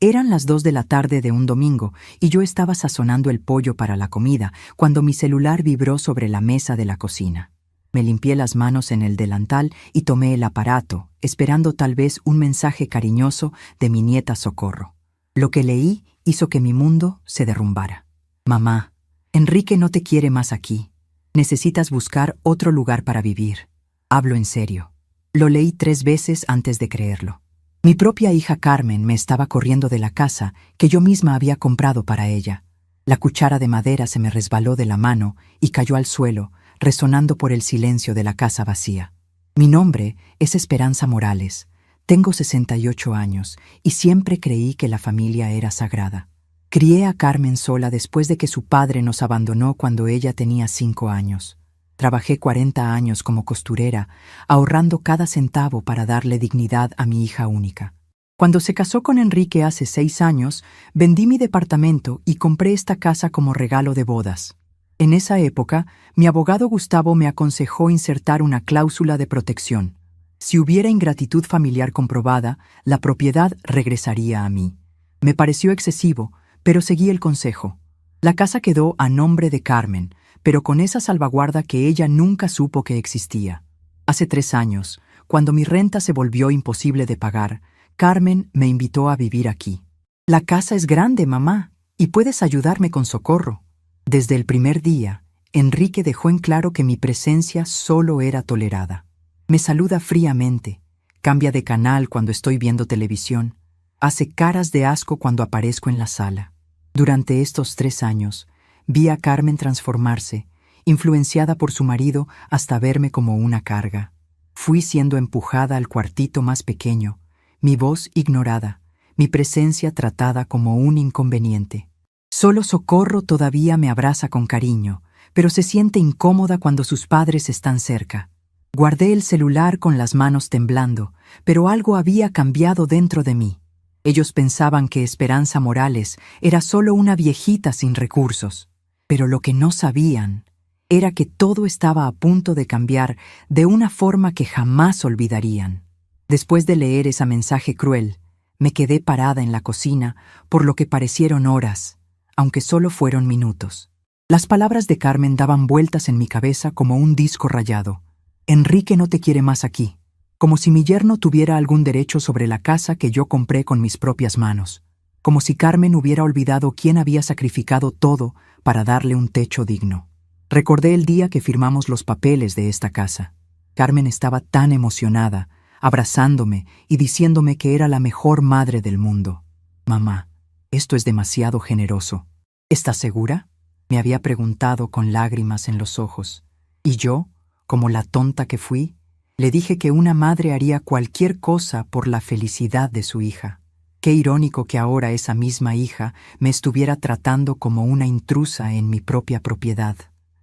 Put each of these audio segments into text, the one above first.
Eran las 2 de la tarde de un domingo y yo estaba sazonando el pollo para la comida cuando mi celular vibró sobre la mesa de la cocina. Me limpié las manos en el delantal y tomé el aparato, esperando tal vez un mensaje cariñoso de mi nieta Socorro. Lo que leí hizo que mi mundo se derrumbara. Mamá, Enrique no te quiere más aquí. Necesitas buscar otro lugar para vivir. Hablo en serio. Lo leí 3 veces antes de creerlo. Mi propia hija Carmen me estaba corriendo de la casa que yo misma había comprado para ella. La cuchara de madera se me resbaló de la mano y cayó al suelo, resonando por el silencio de la casa vacía. Mi nombre es Esperanza Morales. Tengo 68 años y siempre creí que la familia era sagrada. Crié a Carmen sola después de que su padre nos abandonó cuando ella tenía 5 años. Trabajé 40 años como costurera, ahorrando cada centavo para darle dignidad a mi hija única. Cuando se casó con Enrique hace 6 años, vendí mi departamento y compré esta casa como regalo de bodas. En esa época, mi abogado Gustavo me aconsejó insertar una cláusula de protección. Si hubiera ingratitud familiar comprobada, la propiedad regresaría a mí. Me pareció excesivo, pero seguí el consejo. La casa quedó a nombre de Carmen, pero con esa salvaguarda que ella nunca supo que existía. Hace 3 años, cuando mi renta se volvió imposible de pagar, Carmen me invitó a vivir aquí. La casa es grande, mamá, y puedes ayudarme con Socorro. Desde el primer día, Enrique dejó en claro que mi presencia solo era tolerada. Me saluda fríamente, cambia de canal cuando estoy viendo televisión, hace caras de asco cuando aparezco en la sala. Durante estos 3 años, vi a Carmen transformarse, influenciada por su marido hasta verme como una carga. Fui siendo empujada al cuartito más pequeño, mi voz ignorada, mi presencia tratada como un inconveniente. Solo Socorro todavía me abraza con cariño, pero se siente incómoda cuando sus padres están cerca. Guardé el celular con las manos temblando, pero algo había cambiado dentro de mí. Ellos pensaban que Esperanza Morales era solo una viejita sin recursos. Pero lo que no sabían era que todo estaba a punto de cambiar de una forma que jamás olvidarían. Después de leer ese mensaje cruel, me quedé parada en la cocina por lo que parecieron horas, aunque solo fueron minutos. Las palabras de Carmen daban vueltas en mi cabeza como un disco rayado. Enrique no te quiere más aquí, como si mi yerno tuviera algún derecho sobre la casa que yo compré con mis propias manos, como si Carmen hubiera olvidado quién había sacrificado todo para darle un techo digno. Recordé el día que firmamos los papeles de esta casa. Carmen estaba tan emocionada, abrazándome y diciéndome que era la mejor madre del mundo. Mamá, esto es demasiado generoso. ¿Estás segura?, me había preguntado con lágrimas en los ojos. Y yo, como la tonta que fui, le dije que una madre haría cualquier cosa por la felicidad de su hija. Qué irónico que ahora esa misma hija me estuviera tratando como una intrusa en mi propia propiedad.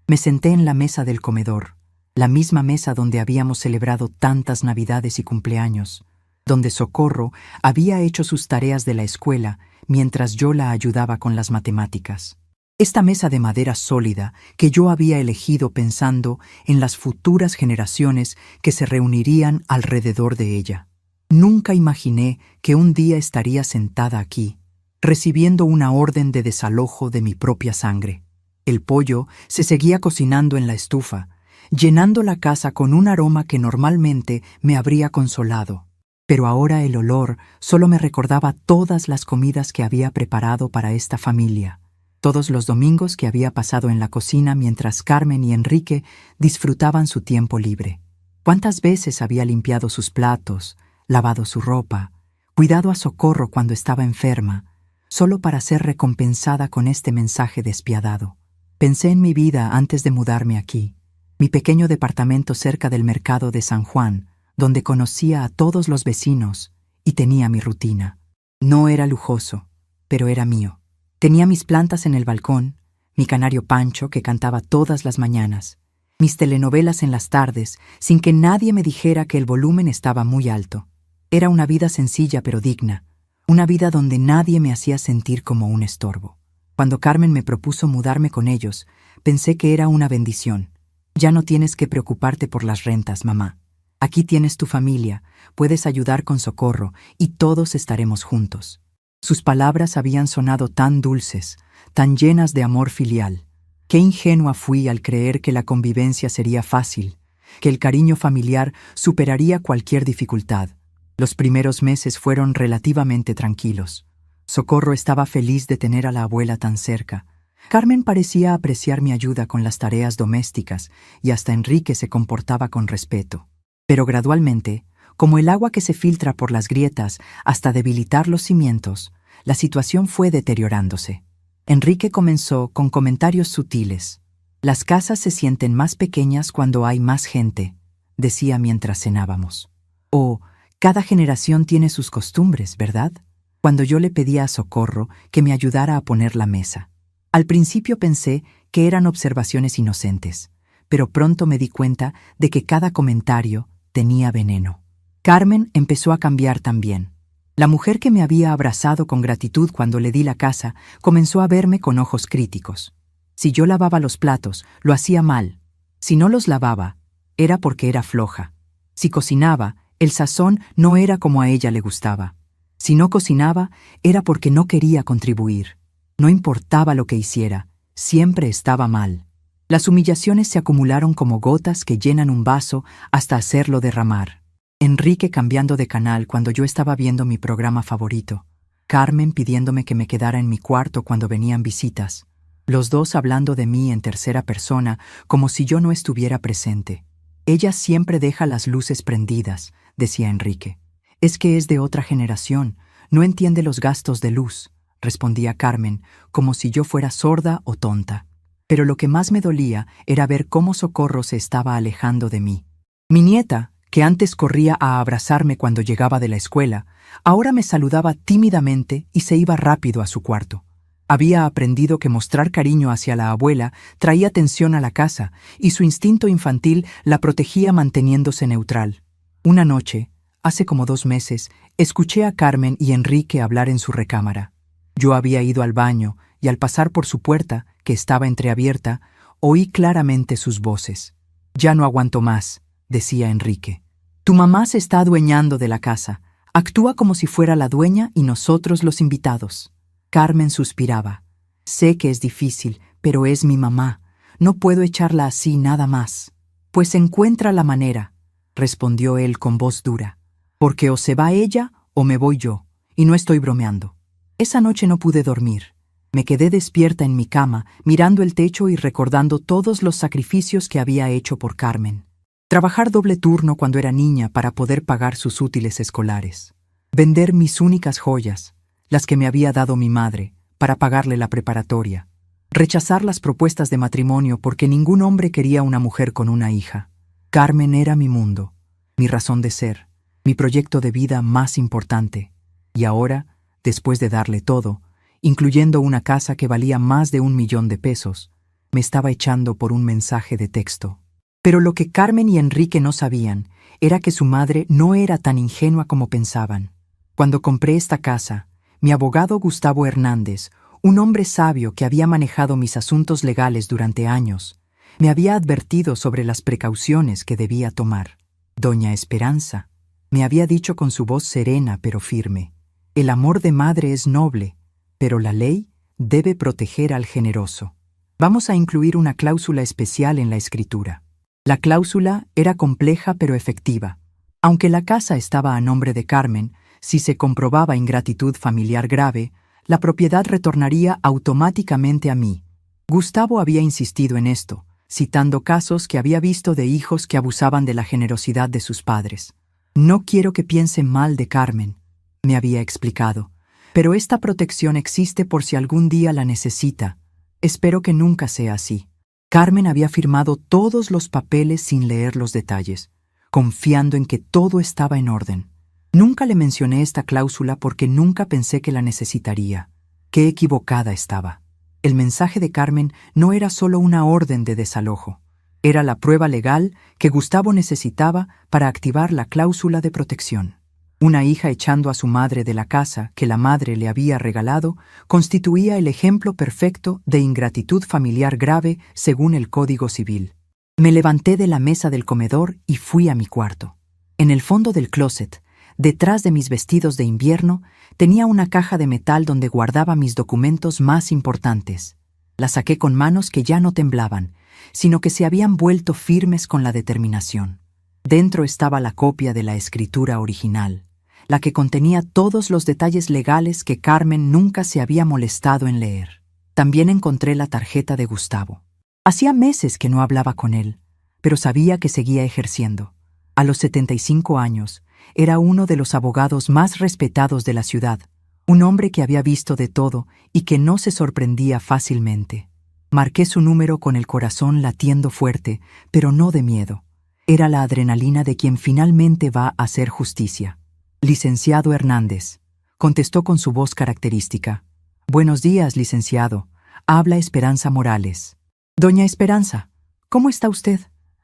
Me senté en la mesa del comedor, la misma mesa donde habíamos celebrado tantas Navidades y cumpleaños, donde Socorro había hecho sus tareas de la escuela mientras yo la ayudaba con las matemáticas. Esta mesa de madera sólida que yo había elegido pensando en las futuras generaciones que se reunirían alrededor de ella. Nunca imaginé que un día estaría sentada aquí, recibiendo una orden de desalojo de mi propia sangre. El pollo se seguía cocinando en la estufa, llenando la casa con un aroma que normalmente me habría consolado. Pero ahora el olor solo me recordaba todas las comidas que había preparado para esta familia, todos los domingos que había pasado en la cocina mientras Carmen y Enrique disfrutaban su tiempo libre. ¿Cuántas veces había limpiado sus platos, lavado su ropa, cuidado a Socorro cuando estaba enferma, solo para ser recompensada con este mensaje despiadado? Pensé en mi vida antes de mudarme aquí, mi pequeño departamento cerca del mercado de San Juan, donde conocía a todos los vecinos y tenía mi rutina. No era lujoso, pero era mío. Tenía mis plantas en el balcón, mi canario Pancho que cantaba todas las mañanas, mis telenovelas en las tardes, sin que nadie me dijera que el volumen estaba muy alto. Era una vida sencilla pero digna, una vida donde nadie me hacía sentir como un estorbo. Cuando Carmen me propuso mudarme con ellos, pensé que era una bendición. Ya no tienes que preocuparte por las rentas, mamá. Aquí tienes tu familia, puedes ayudar con Socorro y todos estaremos juntos. Sus palabras habían sonado tan dulces, tan llenas de amor filial. Qué ingenua fui al creer que la convivencia sería fácil, que el cariño familiar superaría cualquier dificultad. Los primeros meses fueron relativamente tranquilos. Socorro estaba feliz de tener a la abuela tan cerca. Carmen parecía apreciar mi ayuda con las tareas domésticas y hasta Enrique se comportaba con respeto. Pero gradualmente, como el agua que se filtra por las grietas hasta debilitar los cimientos, la situación fue deteriorándose. Enrique comenzó con comentarios sutiles. «Las casas se sienten más pequeñas cuando hay más gente», decía mientras cenábamos. O «cada generación tiene sus costumbres, ¿verdad?», cuando yo le pedía a Socorro que me ayudara a poner la mesa. Al principio pensé que eran observaciones inocentes, pero pronto me di cuenta de que cada comentario tenía veneno. Carmen empezó a cambiar también. La mujer que me había abrazado con gratitud cuando le di la casa comenzó a verme con ojos críticos. Si yo lavaba los platos, lo hacía mal. Si no los lavaba, era porque era floja. Si cocinaba, el sazón no era como a ella le gustaba. Si no cocinaba, era porque no quería contribuir. No importaba lo que hiciera, siempre estaba mal. Las humillaciones se acumularon como gotas que llenan un vaso hasta hacerlo derramar. Enrique cambiando de canal cuando yo estaba viendo mi programa favorito. Carmen pidiéndome que me quedara en mi cuarto cuando venían visitas. Los dos hablando de mí en tercera persona como si yo no estuviera presente. «Ella siempre deja las luces prendidas», decía Enrique. «Es que es de otra generación, no entiende los gastos de luz», respondía Carmen, como si yo fuera sorda o tonta. Pero lo que más me dolía era ver cómo Socorro se estaba alejando de mí. Mi nieta, que antes corría a abrazarme cuando llegaba de la escuela, ahora me saludaba tímidamente y se iba rápido a su cuarto. Había aprendido que mostrar cariño hacia la abuela traía tensión a la casa y su instinto infantil la protegía manteniéndose neutral. Una noche, hace como 2 meses, escuché a Carmen y Enrique hablar en su recámara. Yo había ido al baño y al pasar por su puerta, que estaba entreabierta, oí claramente sus voces. «Ya no aguanto más», decía Enrique. «Tu mamá se está adueñando de la casa. Actúa como si fuera la dueña y nosotros los invitados». Carmen suspiraba. «Sé que es difícil, pero es mi mamá. No puedo echarla así nada más». «Pues encuentra la manera», respondió él con voz dura. «Porque o se va ella o me voy yo, y no estoy bromeando». Esa noche no pude dormir. Me quedé despierta en mi cama, mirando el techo y recordando todos los sacrificios que había hecho por Carmen. Trabajar doble turno cuando era niña para poder pagar sus útiles escolares. Vender mis únicas joyas, las que me había dado mi madre, para pagarle la preparatoria. Rechazar las propuestas de matrimonio porque ningún hombre quería una mujer con una hija. Carmen era mi mundo, mi razón de ser, mi proyecto de vida más importante. Y ahora, después de darle todo, incluyendo una casa que valía más de 1 millón de pesos, me estaba echando por un mensaje de texto. Pero lo que Carmen y Enrique no sabían era que su madre no era tan ingenua como pensaban. Cuando compré esta casa, mi abogado Gustavo Hernández, un hombre sabio que había manejado mis asuntos legales durante años, me había advertido sobre las precauciones que debía tomar. Doña Esperanza me había dicho con su voz serena pero firme: «El amor de madre es noble, pero la ley debe proteger al generoso. Vamos a incluir una cláusula especial en la escritura». La cláusula era compleja pero efectiva. Aunque la casa estaba a nombre de Carmen, si se comprobaba ingratitud familiar grave, la propiedad retornaría automáticamente a mí. Gustavo había insistido en esto, citando casos que había visto de hijos que abusaban de la generosidad de sus padres. «No quiero que piensen mal de Carmen», me había explicado, «pero esta protección existe por si algún día la necesita. Espero que nunca sea así». Carmen había firmado todos los papeles sin leer los detalles, confiando en que todo estaba en orden. Nunca le mencioné esta cláusula porque nunca pensé que la necesitaría. Qué equivocada estaba. El mensaje de Carmen no era solo una orden de desalojo. Era la prueba legal que Gustavo necesitaba para activar la cláusula de protección. Una hija echando a su madre de la casa que la madre le había regalado constituía el ejemplo perfecto de ingratitud familiar grave según el Código Civil. Me levanté de la mesa del comedor y fui a mi cuarto. En el fondo del closet, Detrás de mis vestidos de invierno tenía una caja de metal donde guardaba mis documentos más importantes. La saqué con manos que ya no temblaban, sino que se habían vuelto firmes con la determinación. Dentro estaba la copia de la escritura original, la que contenía todos los detalles legales que Carmen nunca se había molestado en leer. También encontré la tarjeta de Gustavo. Hacía meses que no hablaba con él, pero sabía que seguía ejerciendo. A los 75 años, era uno de los abogados más respetados de la ciudad, un hombre que había visto de todo y que no se sorprendía fácilmente. Marqué su número con el corazón latiendo fuerte, pero no de miedo. Era la adrenalina de quien finalmente va a hacer justicia. Licenciado Hernández, contestó con su voz característica. Buenos días, licenciado. Habla Esperanza Morales. Doña Esperanza, ¿cómo está usted?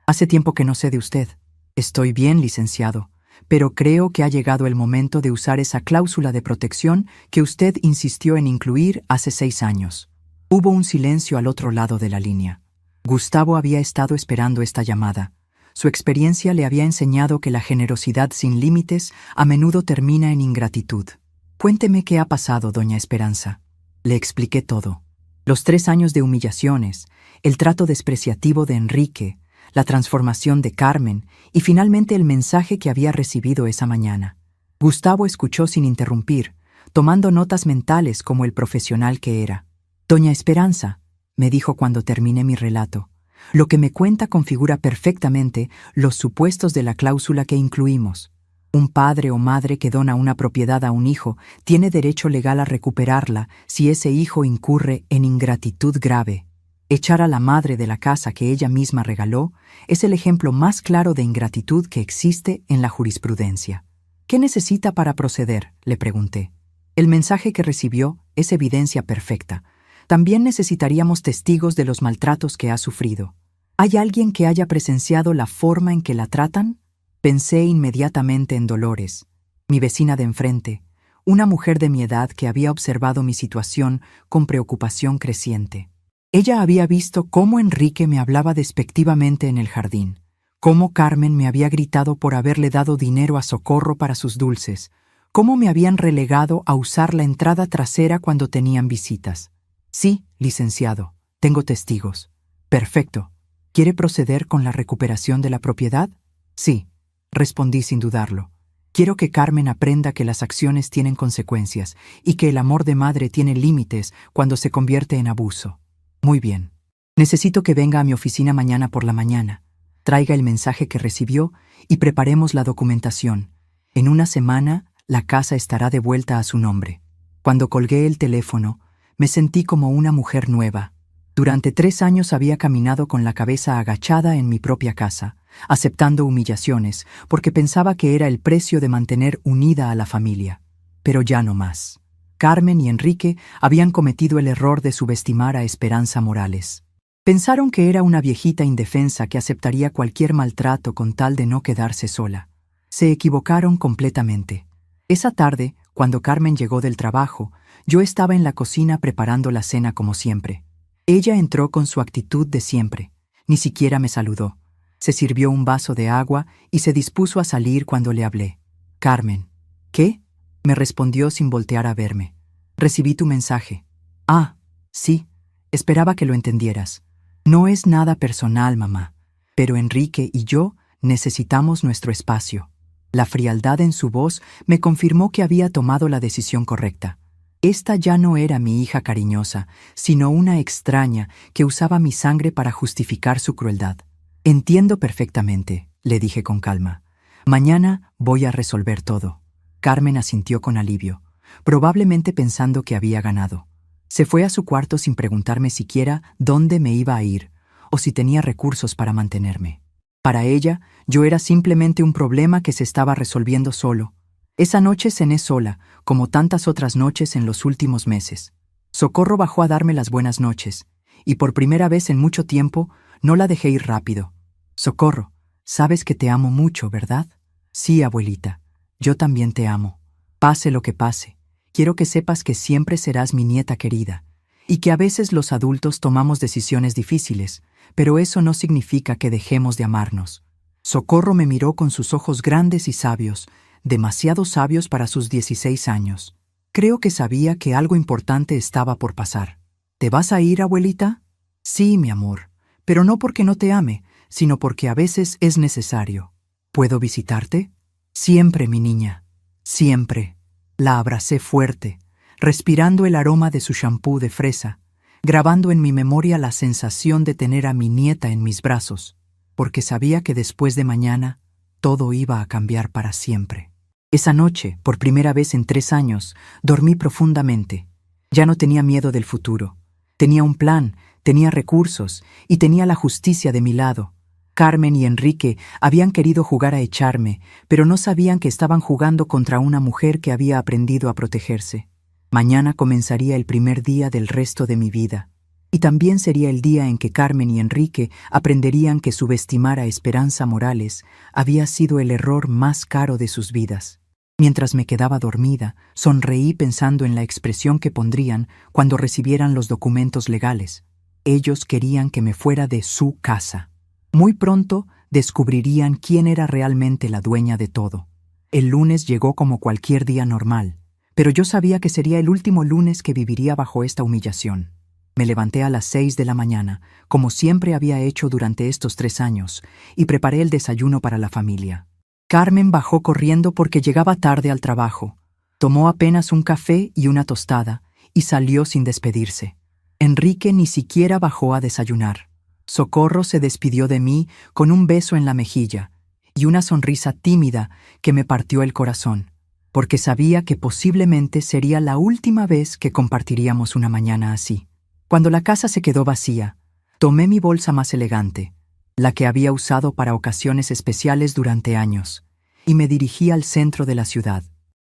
Hace tiempo que no sé de usted. Estoy bien, licenciado, pero creo que ha llegado el momento de usar esa cláusula de protección que usted insistió en incluir hace 6 años. Hubo un silencio al otro lado de la línea. Gustavo había estado esperando esta llamada. Su experiencia le había enseñado que la generosidad sin límites a menudo termina en ingratitud. Cuénteme qué ha pasado, doña Esperanza. Le expliqué todo. Los 3 años de humillaciones, el trato despreciativo de Enrique, la transformación de Carmen y finalmente el mensaje que había recibido esa mañana. Gustavo escuchó sin interrumpir, tomando notas mentales como el profesional que era. Doña Esperanza, me dijo cuando terminé mi relato, lo que me cuenta configura perfectamente los supuestos de la cláusula que incluimos. Un padre o madre que dona una propiedad a un hijo tiene derecho legal a recuperarla si ese hijo incurre en ingratitud grave. Echar a la madre de la casa que ella misma regaló es el ejemplo más claro de ingratitud que existe en la jurisprudencia. ¿Qué necesita para proceder?, le pregunté. El mensaje que recibió es evidencia perfecta. También necesitaríamos testigos de los maltratos que ha sufrido. ¿Hay alguien que haya presenciado la forma en que la tratan? Pensé inmediatamente en Dolores, mi vecina de enfrente, una mujer de mi edad que había observado mi situación con preocupación creciente. Ella había visto cómo Enrique me hablaba despectivamente en el jardín, cómo Carmen me había gritado por haberle dado dinero a Socorro para sus dulces, cómo me habían relegado a usar la entrada trasera cuando tenían visitas. Sí, licenciado, tengo testigos. Perfecto. ¿Quiere proceder con la recuperación de la propiedad? Sí, respondí sin dudarlo. Quiero que Carmen aprenda que las acciones tienen consecuencias y que el amor de madre tiene límites cuando se convierte en abuso. Muy bien. Necesito que venga a mi oficina mañana por la mañana. Traiga el mensaje que recibió y preparemos la documentación. En una semana, la casa estará de vuelta a su nombre. Cuando colgué el teléfono, me sentí como una mujer nueva. Durante 3 años había caminado con la cabeza agachada en mi propia casa, aceptando humillaciones, porque pensaba que era el precio de mantener unida a la familia. Pero ya no más. Carmen y Enrique habían cometido el error de subestimar a Esperanza Morales. Pensaron que era una viejita indefensa que aceptaría cualquier maltrato con tal de no quedarse sola. Se equivocaron completamente. Esa tarde, cuando Carmen llegó del trabajo, yo estaba en la cocina preparando la cena como siempre. Ella entró con su actitud de siempre. Ni siquiera me saludó. Se sirvió un vaso de agua y se dispuso a salir cuando le hablé. Carmen. ¿Qué? Me respondió sin voltear a verme. Recibí tu mensaje. Ah, sí. Esperaba que lo entendieras. No es nada personal, mamá. Pero Enrique y yo necesitamos nuestro espacio. La frialdad en su voz me confirmó que había tomado la decisión correcta. Esta ya no era mi hija cariñosa, sino una extraña que usaba mi sangre para justificar su crueldad. Entiendo perfectamente, le dije con calma. Mañana voy a resolver todo. Carmen asintió con alivio, probablemente pensando que había ganado. Se fue a su cuarto sin preguntarme siquiera dónde me iba a ir o si tenía recursos para mantenerme. Para ella, yo era simplemente un problema que se estaba resolviendo solo. Esa noche cené sola, como tantas otras noches en los últimos meses. Socorro bajó a darme las buenas noches, y por primera vez en mucho tiempo no la dejé ir rápido. Socorro, sabes que te amo mucho, ¿verdad? Sí, abuelita. Yo también te amo. Pase lo que pase, quiero que sepas que siempre serás mi nieta querida, y que a veces los adultos tomamos decisiones difíciles, pero eso no significa que dejemos de amarnos. Socorro me miró con sus ojos grandes y sabios, demasiado sabios para sus 16 años. Creo que sabía que algo importante estaba por pasar. ¿Te vas a ir, abuelita? Sí, mi amor, pero no porque no te ame, sino porque a veces es necesario. ¿Puedo visitarte? Siempre, mi niña, siempre. La abracé fuerte, respirando el aroma de su champú de fresa, grabando en mi memoria la sensación de tener a mi nieta en mis brazos, porque sabía que después de mañana todo iba a cambiar para siempre. Esa noche, por primera vez en 3 años, dormí profundamente. Ya no tenía miedo del futuro. Tenía un plan, tenía recursos y tenía la justicia de mi lado. Carmen y Enrique habían querido jugar a echarme, pero no sabían que estaban jugando contra una mujer que había aprendido a protegerse. Mañana comenzaría el primer día del resto de mi vida. Y también sería el día en que Carmen y Enrique aprenderían que subestimar a Esperanza Morales había sido el error más caro de sus vidas. Mientras me quedaba dormida, sonreí pensando en la expresión que pondrían cuando recibieran los documentos legales. Ellos querían que me fuera de su casa. Muy pronto descubrirían quién era realmente la dueña de todo. El lunes llegó como cualquier día normal, pero yo sabía que sería el último lunes que viviría bajo esta humillación. Me levanté a las 6 de la mañana, como siempre había hecho durante estos 3 años, y preparé el desayuno para la familia. Carmen bajó corriendo porque llegaba tarde al trabajo. Tomó apenas un café y una tostada, y salió sin despedirse. Enrique ni siquiera bajó a desayunar. Socorro se despidió de mí con un beso en la mejilla y una sonrisa tímida que me partió el corazón, porque sabía que posiblemente sería la última vez que compartiríamos una mañana así. Cuando la casa se quedó vacía, tomé mi bolsa más elegante, la que había usado para ocasiones especiales durante años, y me dirigí al centro de la ciudad.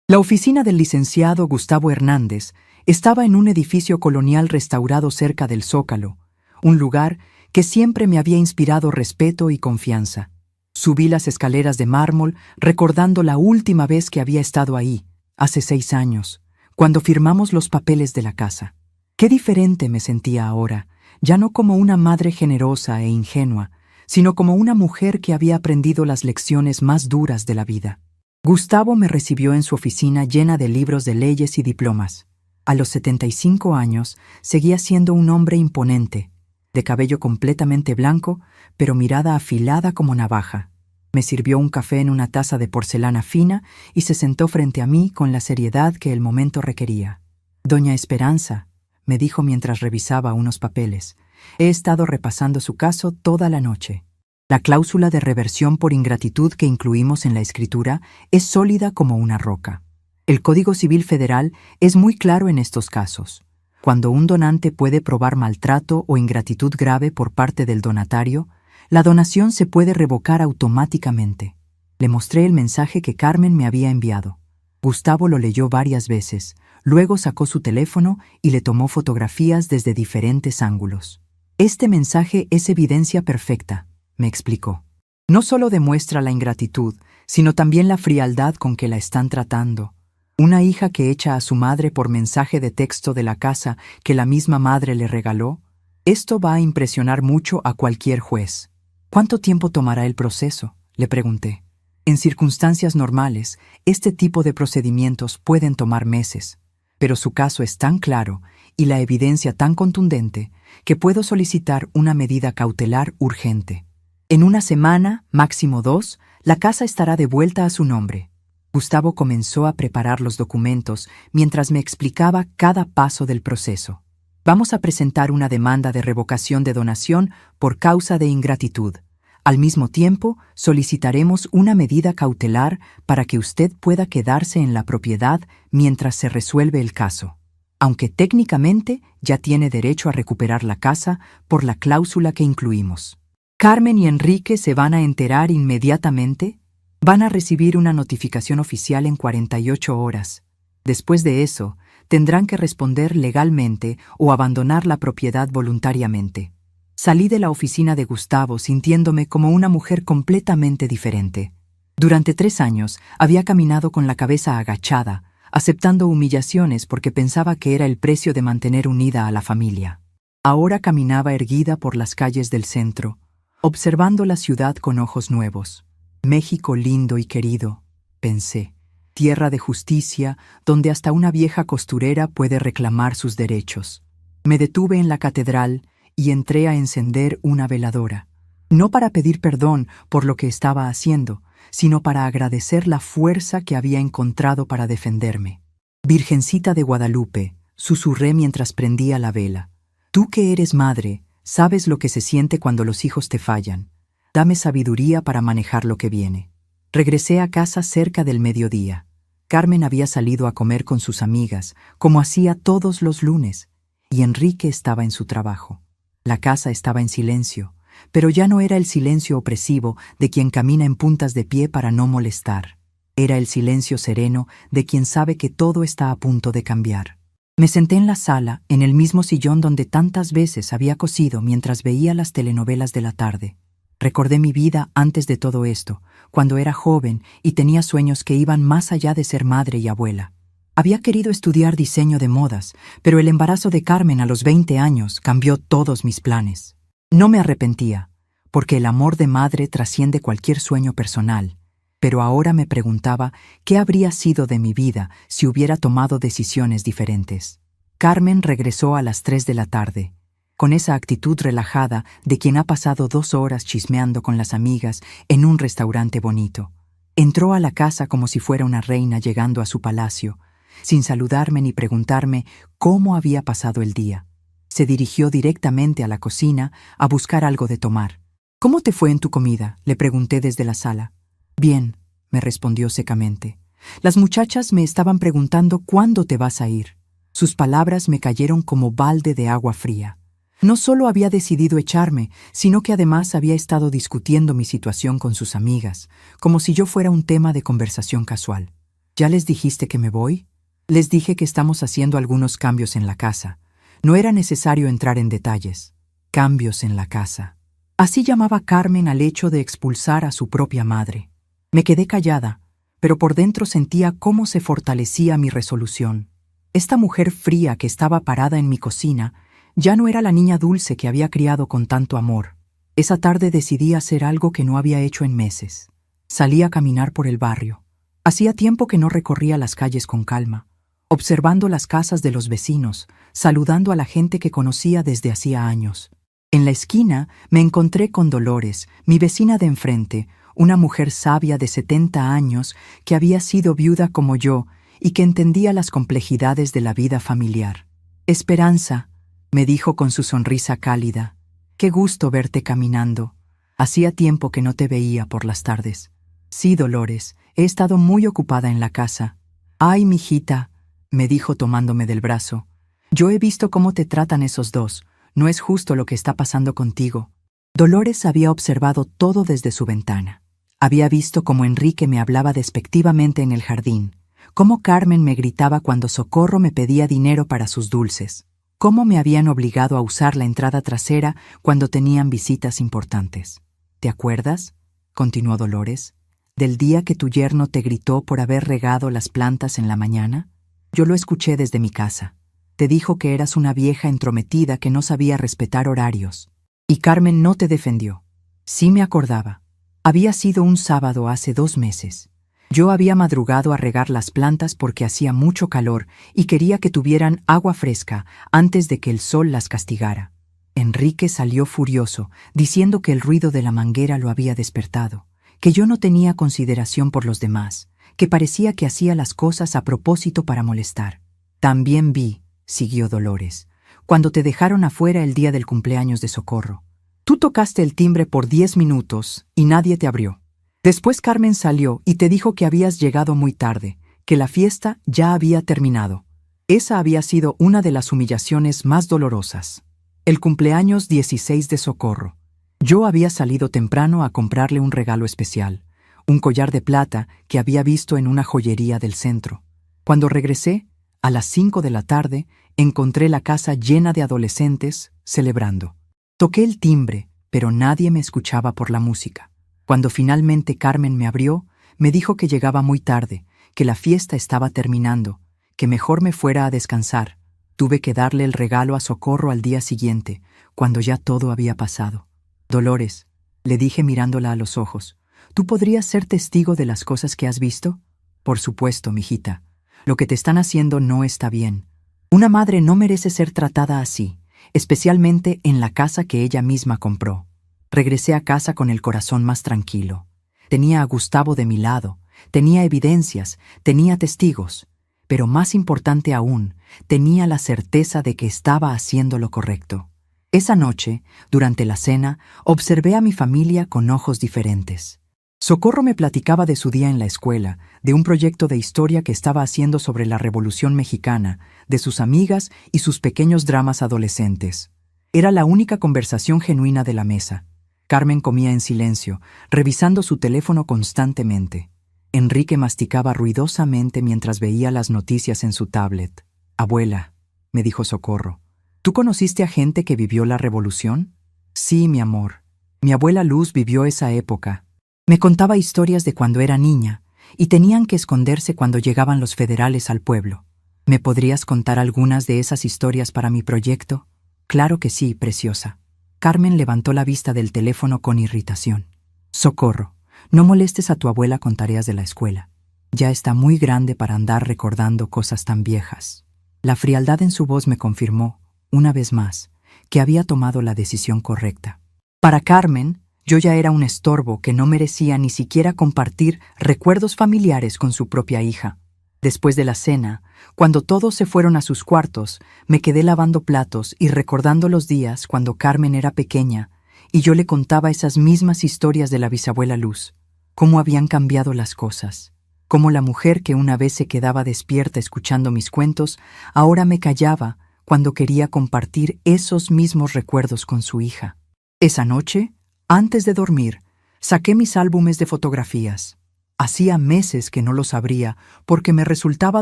La oficina del licenciado Gustavo Hernández estaba en un edificio colonial restaurado cerca del Zócalo, un lugar que siempre me había inspirado respeto y confianza. Subí las escaleras de mármol recordando la última vez que había estado ahí, hace 6 años, cuando firmamos los papeles de la casa. Qué diferente me sentía ahora, ya no como una madre generosa e ingenua, sino como una mujer que había aprendido las lecciones más duras de la vida. Gustavo me recibió en su oficina llena de libros de leyes y diplomas. A los 75 años seguía siendo un hombre imponente, de cabello completamente blanco, pero mirada afilada como navaja. Me sirvió un café en una taza de porcelana fina y se sentó frente a mí con la seriedad que el momento requería. «Doña Esperanza», me dijo mientras revisaba unos papeles, «he estado repasando su caso toda la noche. La cláusula de reversión por ingratitud que incluimos en la escritura es sólida como una roca. El Código Civil Federal es muy claro en estos casos. Cuando un donante puede probar maltrato o ingratitud grave por parte del donatario, la donación se puede revocar automáticamente». Le mostré el mensaje que Carmen me había enviado. Gustavo lo leyó varias veces, luego sacó su teléfono y le tomó fotografías desde diferentes ángulos. «Este mensaje es evidencia perfecta», me explicó. «No solo demuestra la ingratitud, sino también la frialdad con que la están tratando. Una hija que echa a su madre por mensaje de texto de la casa que la misma madre le regaló. Esto va a impresionar mucho a cualquier juez». «¿Cuánto tiempo tomará el proceso?», le pregunté. «En circunstancias normales, este tipo de procedimientos pueden tomar meses, pero su caso es tan claro y la evidencia tan contundente que puedo solicitar una medida cautelar urgente. En 1 semana, máximo 2, la casa estará de vuelta a su nombre». Gustavo comenzó a preparar los documentos mientras me explicaba cada paso del proceso. «Vamos a presentar una demanda de revocación de donación por causa de ingratitud. Al mismo tiempo, solicitaremos una medida cautelar para que usted pueda quedarse en la propiedad mientras se resuelve el caso, aunque técnicamente ya tiene derecho a recuperar la casa por la cláusula que incluimos. Carmen y Enrique se van a enterar inmediatamente. Van a recibir una notificación oficial en 48 horas. Después de eso, tendrán que responder legalmente o abandonar la propiedad voluntariamente». Salí de la oficina de Gustavo sintiéndome como una mujer completamente diferente. Durante 3 años había caminado con la cabeza agachada, aceptando humillaciones porque pensaba que era el precio de mantener unida a la familia. Ahora caminaba erguida por las calles del centro, observando la ciudad con ojos nuevos. «México lindo y querido», pensé, tierra de justicia, donde hasta una vieja costurera puede reclamar sus derechos. Me detuve en la catedral y entré a encender una veladora, no para pedir perdón por lo que estaba haciendo, sino para agradecer la fuerza que había encontrado para defenderme. Virgencita de Guadalupe, susurré mientras prendía la vela. Tú que eres madre, sabes lo que se siente cuando los hijos te fallan. Dame sabiduría para manejar lo que viene. Regresé a casa cerca del mediodía. Carmen había salido a comer con sus amigas, como hacía todos los lunes, y Enrique estaba en su trabajo. La casa estaba en silencio, pero ya no era el silencio opresivo de quien camina en puntas de pie para no molestar. Era el silencio sereno de quien sabe que todo está a punto de cambiar. Me senté en la sala, en el mismo sillón donde tantas veces había cosido mientras veía las telenovelas de la tarde. Recordé mi vida antes de todo esto, cuando era joven y tenía sueños que iban más allá de ser madre y abuela. Había querido estudiar diseño de modas, pero el embarazo de Carmen a los 20 años cambió todos mis planes. No me arrepentía, porque el amor de madre trasciende cualquier sueño personal, pero ahora me preguntaba qué habría sido de mi vida si hubiera tomado decisiones diferentes. Carmen regresó a las 3 de la tarde, con esa actitud relajada de quien ha pasado 2 horas chismeando con las amigas en un restaurante bonito. Entró a la casa como si fuera una reina llegando a su palacio, sin saludarme ni preguntarme cómo había pasado el día. Se dirigió directamente a la cocina a buscar algo de tomar. «¿Cómo te fue en tu comida?», le pregunté desde la sala. «Bien», me respondió secamente. «Las muchachas me estaban preguntando cuándo te vas a ir». Sus palabras me cayeron como balde de agua fría. No solo había decidido echarme, sino que además había estado discutiendo mi situación con sus amigas, como si yo fuera un tema de conversación casual. «¿Ya les dijiste que me voy?». Les dije que estamos haciendo algunos cambios en la casa. No era necesario entrar en detalles. Cambios en la casa. Así llamaba Carmen al hecho de expulsar a su propia madre. Me quedé callada, pero por dentro sentía cómo se fortalecía mi resolución. Esta mujer fría que estaba parada en mi cocina ya no era la niña dulce que había criado con tanto amor. Esa tarde decidí hacer algo que no había hecho en meses. Salí a caminar por el barrio. Hacía tiempo que no recorría las calles con calma, observando las casas de los vecinos, saludando a la gente que conocía desde hacía años. En la esquina me encontré con Dolores, mi vecina de enfrente, una mujer sabia de 70 años que había sido viuda como yo y que entendía las complejidades de la vida familiar. «Esperanza», me dijo con su sonrisa cálida, «qué gusto verte caminando. Hacía tiempo que no te veía por las tardes». «Sí, Dolores, he estado muy ocupada en la casa». «Ay, mijita», me dijo tomándome del brazo, «yo he visto cómo te tratan esos dos. No es justo lo que está pasando contigo». Dolores había observado todo desde su ventana. Había visto cómo Enrique me hablaba despectivamente en el jardín, cómo Carmen me gritaba cuando Socorro me pedía dinero para sus dulces, cómo me habían obligado a usar la entrada trasera cuando tenían visitas importantes. «¿Te acuerdas?», continuó Dolores, «del día que tu yerno te gritó por haber regado las plantas en la mañana? Yo lo escuché desde mi casa. Te dijo que eras una vieja entrometida que no sabía respetar horarios. Y Carmen no te defendió». Sí me acordaba. Había sido un sábado hace 2 meses. Yo había madrugado a regar las plantas porque hacía mucho calor y quería que tuvieran agua fresca antes de que el sol las castigara. Enrique salió furioso, diciendo que el ruido de la manguera lo había despertado, que yo no tenía consideración por los demás, que parecía que hacía las cosas a propósito para molestar. «También vi», siguió Dolores, «cuando te dejaron afuera el día del cumpleaños de Socorro. Tú tocaste el timbre por 10 minutos y nadie te abrió. Después Carmen salió y te dijo que habías llegado muy tarde, que la fiesta ya había terminado. Esa había sido una de las humillaciones más dolorosas. El cumpleaños 16 de Socorro. Yo había salido temprano a comprarle un regalo especial, un collar de plata que había visto en una joyería del centro. Cuando regresé, a las 5 de la tarde, encontré la casa llena de adolescentes celebrando. Toqué el timbre, pero nadie me escuchaba por la música. Cuando finalmente Carmen me abrió, me dijo que llegaba muy tarde, que la fiesta estaba terminando, que mejor me fuera a descansar. Tuve que darle el regalo a Socorro al día siguiente, cuando ya todo había pasado. «Dolores», le dije mirándola a los ojos, «¿tú podrías ser testigo de las cosas que has visto?». Por supuesto, mijita. Lo que te están haciendo no está bien. Una madre no merece ser tratada así, especialmente en la casa que ella misma compró. Regresé a casa con el corazón más tranquilo. Tenía a Gustavo de mi lado, tenía evidencias, tenía testigos, pero más importante aún, tenía la certeza de que estaba haciendo lo correcto. Esa noche, durante la cena, observé a mi familia con ojos diferentes. Socorro me platicaba de su día en la escuela, de un proyecto de historia que estaba haciendo sobre la Revolución Mexicana, de sus amigas y sus pequeños dramas adolescentes. Era la única conversación genuina de la mesa. Carmen comía en silencio, revisando su teléfono constantemente. Enrique masticaba ruidosamente mientras veía las noticias en su tablet. «Abuela», me dijo Socorro, ¿tú conociste a gente que vivió la revolución? Sí, mi amor. Mi abuela Luz vivió esa época. Me contaba historias de cuando era niña, y tenían que esconderse cuando llegaban los federales al pueblo. ¿Me podrías contar algunas de esas historias para mi proyecto? Claro que sí, preciosa. Carmen levantó la vista del teléfono con irritación. Socorro, no molestes a tu abuela con tareas de la escuela. Ya está muy grande para andar recordando cosas tan viejas. La frialdad en su voz me confirmó, una vez más, que había tomado la decisión correcta. Para Carmen, yo ya era un estorbo que no merecía ni siquiera compartir recuerdos familiares con su propia hija. Después de la cena, cuando todos se fueron a sus cuartos, me quedé lavando platos y recordando los días cuando Carmen era pequeña y yo le contaba esas mismas historias de la bisabuela Luz, cómo habían cambiado las cosas, cómo la mujer que una vez se quedaba despierta escuchando mis cuentos, ahora me callaba cuando quería compartir esos mismos recuerdos con su hija. Esa noche, antes de dormir, saqué mis álbumes de fotografías. Hacía meses que no los abría porque me resultaba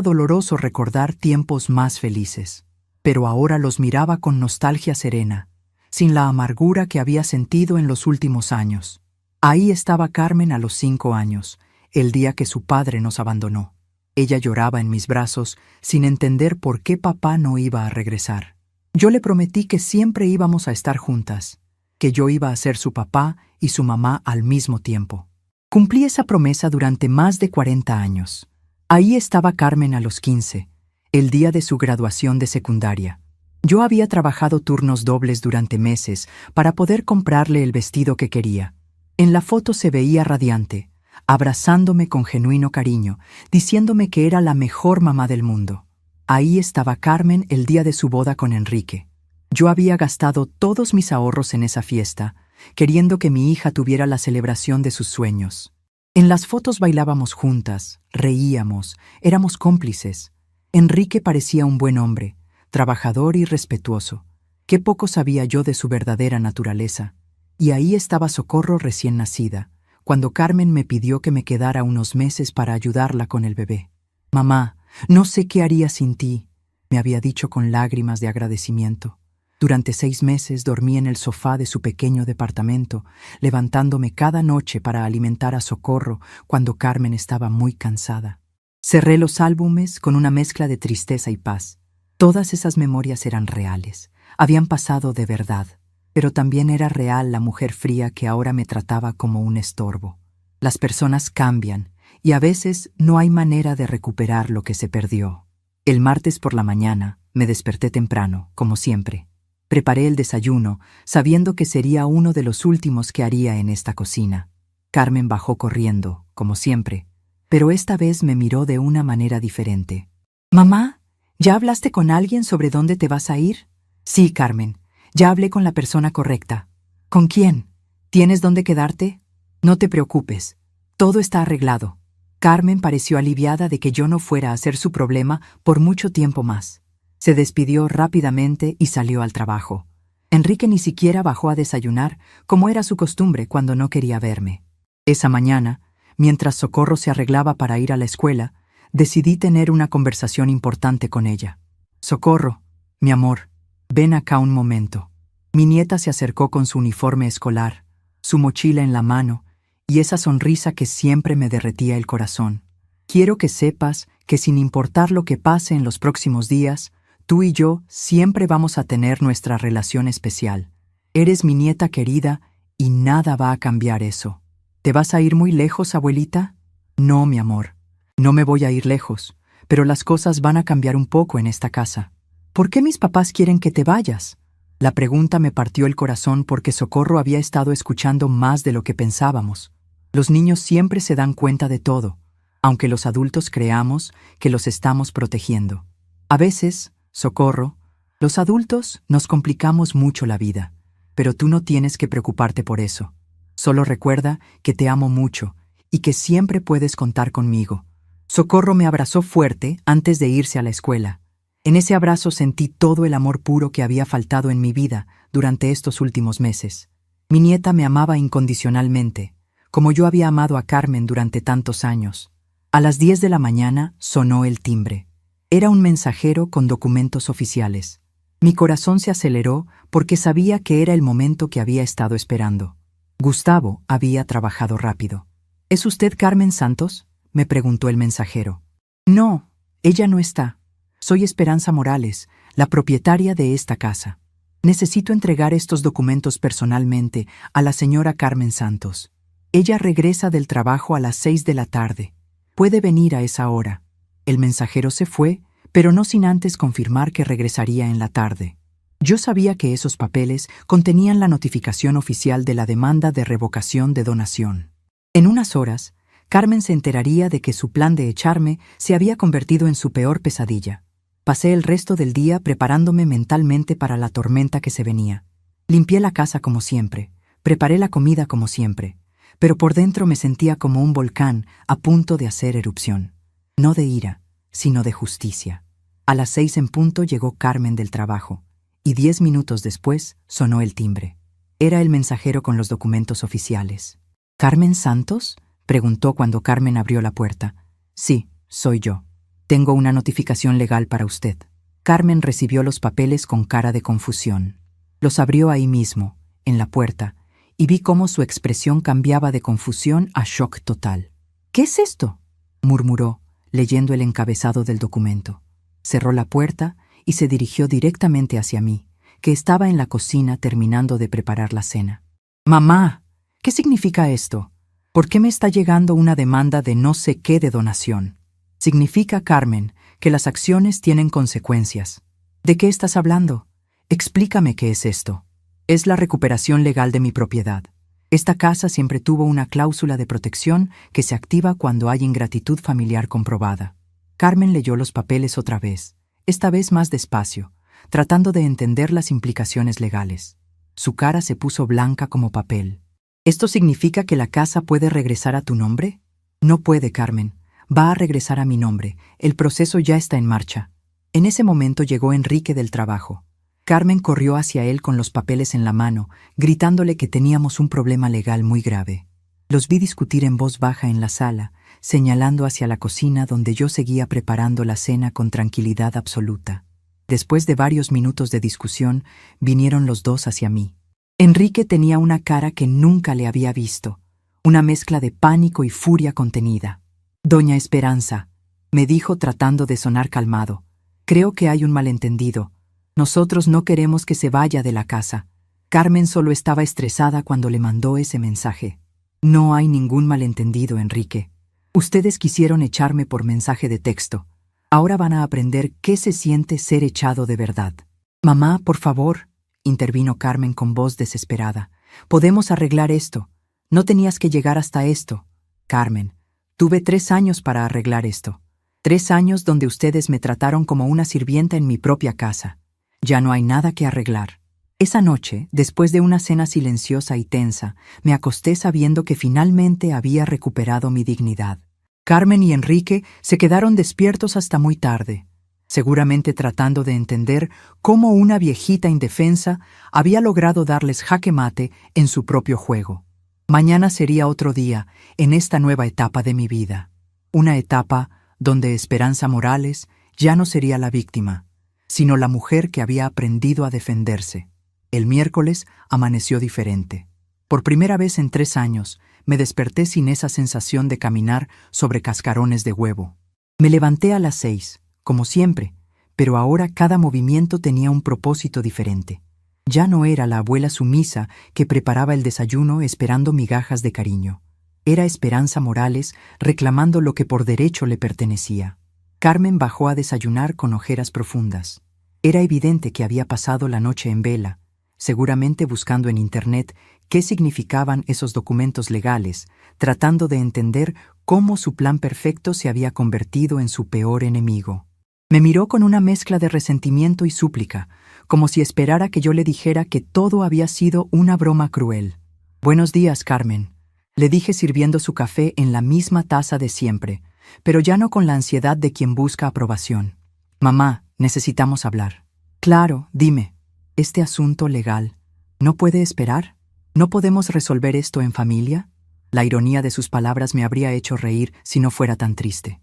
doloroso recordar tiempos más felices. Pero ahora los miraba con nostalgia serena, sin la amargura que había sentido en los últimos años. Ahí estaba Carmen a los 5 años, el día que su padre nos abandonó. Ella lloraba en mis brazos sin entender por qué papá no iba a regresar. Yo le prometí que siempre íbamos a estar juntas, que yo iba a ser su papá y su mamá al mismo tiempo. Cumplí esa promesa durante más de 40 años. Ahí estaba Carmen a los 15, el día de su graduación de secundaria. Yo había trabajado turnos dobles durante meses para poder comprarle el vestido que quería. En la foto se veía radiante, abrazándome con genuino cariño, diciéndome que era la mejor mamá del mundo. Ahí estaba Carmen el día de su boda con Enrique. Yo había gastado todos mis ahorros en esa fiesta, queriendo que mi hija tuviera la celebración de sus sueños. En las fotos bailábamos juntas, reíamos, éramos cómplices. Enrique parecía un buen hombre, trabajador y respetuoso. Qué poco sabía yo de su verdadera naturaleza. Y ahí estaba Socorro recién nacida, cuando Carmen me pidió que me quedara unos meses para ayudarla con el bebé. «Mamá, no sé qué haría sin ti», me había dicho con lágrimas de agradecimiento. Durante 6 meses dormí en el sofá de su pequeño departamento, levantándome cada noche para alimentar a Socorro cuando Carmen estaba muy cansada. Cerré los álbumes con una mezcla de tristeza y paz. Todas esas memorias eran reales, habían pasado de verdad, pero también era real la mujer fría que ahora me trataba como un estorbo. Las personas cambian, y a veces no hay manera de recuperar lo que se perdió. El martes por la mañana me desperté temprano, como siempre. Preparé el desayuno, sabiendo que sería uno de los últimos que haría en esta cocina. Carmen bajó corriendo, como siempre, pero esta vez me miró de una manera diferente. «Mamá, ¿ya hablaste con alguien sobre dónde te vas a ir?» «Sí, Carmen, ya hablé con la persona correcta». «¿Con quién? ¿Tienes dónde quedarte?» «No te preocupes, todo está arreglado». Carmen pareció aliviada de que yo no fuera a ser su problema por mucho tiempo más. Se despidió rápidamente y salió al trabajo. Enrique ni siquiera bajó a desayunar, como era su costumbre cuando no quería verme. Esa mañana, mientras Socorro se arreglaba para ir a la escuela, decidí tener una conversación importante con ella. «Socorro, mi amor, ven acá un momento». Mi nieta se acercó con su uniforme escolar, su mochila en la mano y esa sonrisa que siempre me derretía el corazón. «Quiero que sepas que sin importar lo que pase en los próximos días, tú y yo siempre vamos a tener nuestra relación especial. Eres mi nieta querida y nada va a cambiar eso». «¿Te vas a ir muy lejos, abuelita?» «No, mi amor. No me voy a ir lejos, pero las cosas van a cambiar un poco en esta casa. ¿Por qué mis papás quieren que te vayas? La pregunta me partió el corazón porque Socorro había estado escuchando más de lo que pensábamos. Los niños siempre se dan cuenta de todo, aunque los adultos creamos que los estamos protegiendo. A veces, Socorro, los adultos nos complicamos mucho la vida, pero tú no tienes que preocuparte por eso. Solo recuerda que te amo mucho y que siempre puedes contar conmigo. Socorro me abrazó fuerte antes de irse a la escuela. En ese abrazo sentí todo el amor puro que había faltado en mi vida durante estos últimos meses. Mi nieta me amaba incondicionalmente, como yo había amado a Carmen durante tantos años. A las 10 de la mañana sonó el timbre. Era un mensajero con documentos oficiales. Mi corazón se aceleró porque sabía que era el momento que había estado esperando. Gustavo había trabajado rápido. ¿Es usted Carmen Santos?, me preguntó el mensajero. No, ella no está. Soy Esperanza Morales, la propietaria de esta casa. Necesito entregar estos documentos personalmente a la señora Carmen Santos. Ella regresa del trabajo a las 6 de la tarde. Puede venir a esa hora. El mensajero se fue, pero no sin antes confirmar que regresaría en la tarde. Yo sabía que esos papeles contenían la notificación oficial de la demanda de revocación de donación. En unas horas, Carmen se enteraría de que su plan de echarme se había convertido en su peor pesadilla. Pasé el resto del día preparándome mentalmente para la tormenta que se venía. Limpié la casa como siempre, preparé la comida como siempre, pero por dentro me sentía como un volcán a punto de hacer erupción. No de ira, sino de justicia. A las 6 en punto llegó Carmen del trabajo, y 10 minutos después sonó el timbre. Era el mensajero con los documentos oficiales. ¿Carmen Santos?, preguntó cuando Carmen abrió la puerta. Sí, soy yo. Tengo una notificación legal para usted. Carmen recibió los papeles con cara de confusión. Los abrió ahí mismo, en la puerta, y vi cómo su expresión cambiaba de confusión a shock total. ¿Qué es esto?, murmuró, leyendo el encabezado del documento. Cerró la puerta y se dirigió directamente hacia mí, que estaba en la cocina terminando de preparar la cena. «Mamá, ¿qué significa esto? ¿Por qué me está llegando una demanda de no sé qué de donación? Significa, Carmen, que las acciones tienen consecuencias. ¿De qué estás hablando? Explícame qué es esto». Es la recuperación legal de mi propiedad. Esta casa siempre tuvo una cláusula de protección que se activa cuando hay ingratitud familiar comprobada. Carmen leyó los papeles otra vez, esta vez más despacio, tratando de entender las implicaciones legales. Su cara se puso blanca como papel. ¿Esto significa que la casa puede regresar a tu nombre? No puede, Carmen. Va a regresar a mi nombre. El proceso ya está en marcha. En ese momento llegó Enrique del trabajo. Carmen corrió hacia él con los papeles en la mano, gritándole que teníamos un problema legal muy grave. Los vi discutir en voz baja en la sala, señalando hacia la cocina donde yo seguía preparando la cena con tranquilidad absoluta. Después de varios minutos de discusión, vinieron los dos hacia mí. Enrique tenía una cara que nunca le había visto, una mezcla de pánico y furia contenida. «Doña Esperanza», me dijo tratando de sonar calmado, «creo que hay un malentendido. Nosotros no queremos que se vaya de la casa. Carmen solo estaba estresada cuando le mandó ese mensaje». «No hay ningún malentendido, Enrique. Ustedes quisieron echarme por mensaje de texto. Ahora van a aprender qué se siente ser echado de verdad». «Mamá, por favor», intervino Carmen con voz desesperada. «Podemos arreglar esto. No tenías que llegar hasta esto». «Carmen, tuve 3 años para arreglar esto. 3 años donde ustedes me trataron como una sirvienta en mi propia casa. Ya no hay nada que arreglar». Esa noche, después de una cena silenciosa y tensa, me acosté sabiendo que finalmente había recuperado mi dignidad. Carmen y Enrique se quedaron despiertos hasta muy tarde, seguramente tratando de entender cómo una viejita indefensa había logrado darles jaque mate en su propio juego. Mañana sería otro día en esta nueva etapa de mi vida. Una etapa donde Esperanza Morales ya no sería la víctima, sino la mujer que había aprendido a defenderse. El miércoles amaneció diferente. Por primera vez en 3 años, me desperté sin esa sensación de caminar sobre cascarones de huevo. Me levanté a las 6, como siempre, pero ahora cada movimiento tenía un propósito diferente. Ya no era la abuela sumisa que preparaba el desayuno esperando migajas de cariño. Era Esperanza Morales reclamando lo que por derecho le pertenecía. Carmen bajó a desayunar con ojeras profundas. Era evidente que había pasado la noche en vela, seguramente buscando en Internet qué significaban esos documentos legales, tratando de entender cómo su plan perfecto se había convertido en su peor enemigo. Me miró con una mezcla de resentimiento y súplica, como si esperara que yo le dijera que todo había sido una broma cruel. «Buenos días, Carmen», le dije sirviendo su café en la misma taza de siempre, pero ya no con la ansiedad de quien busca aprobación. «Mamá, necesitamos hablar». «Claro, dime. ¿Este asunto legal no puede esperar? ¿No podemos resolver esto en familia?» La ironía de sus palabras me habría hecho reír si no fuera tan triste.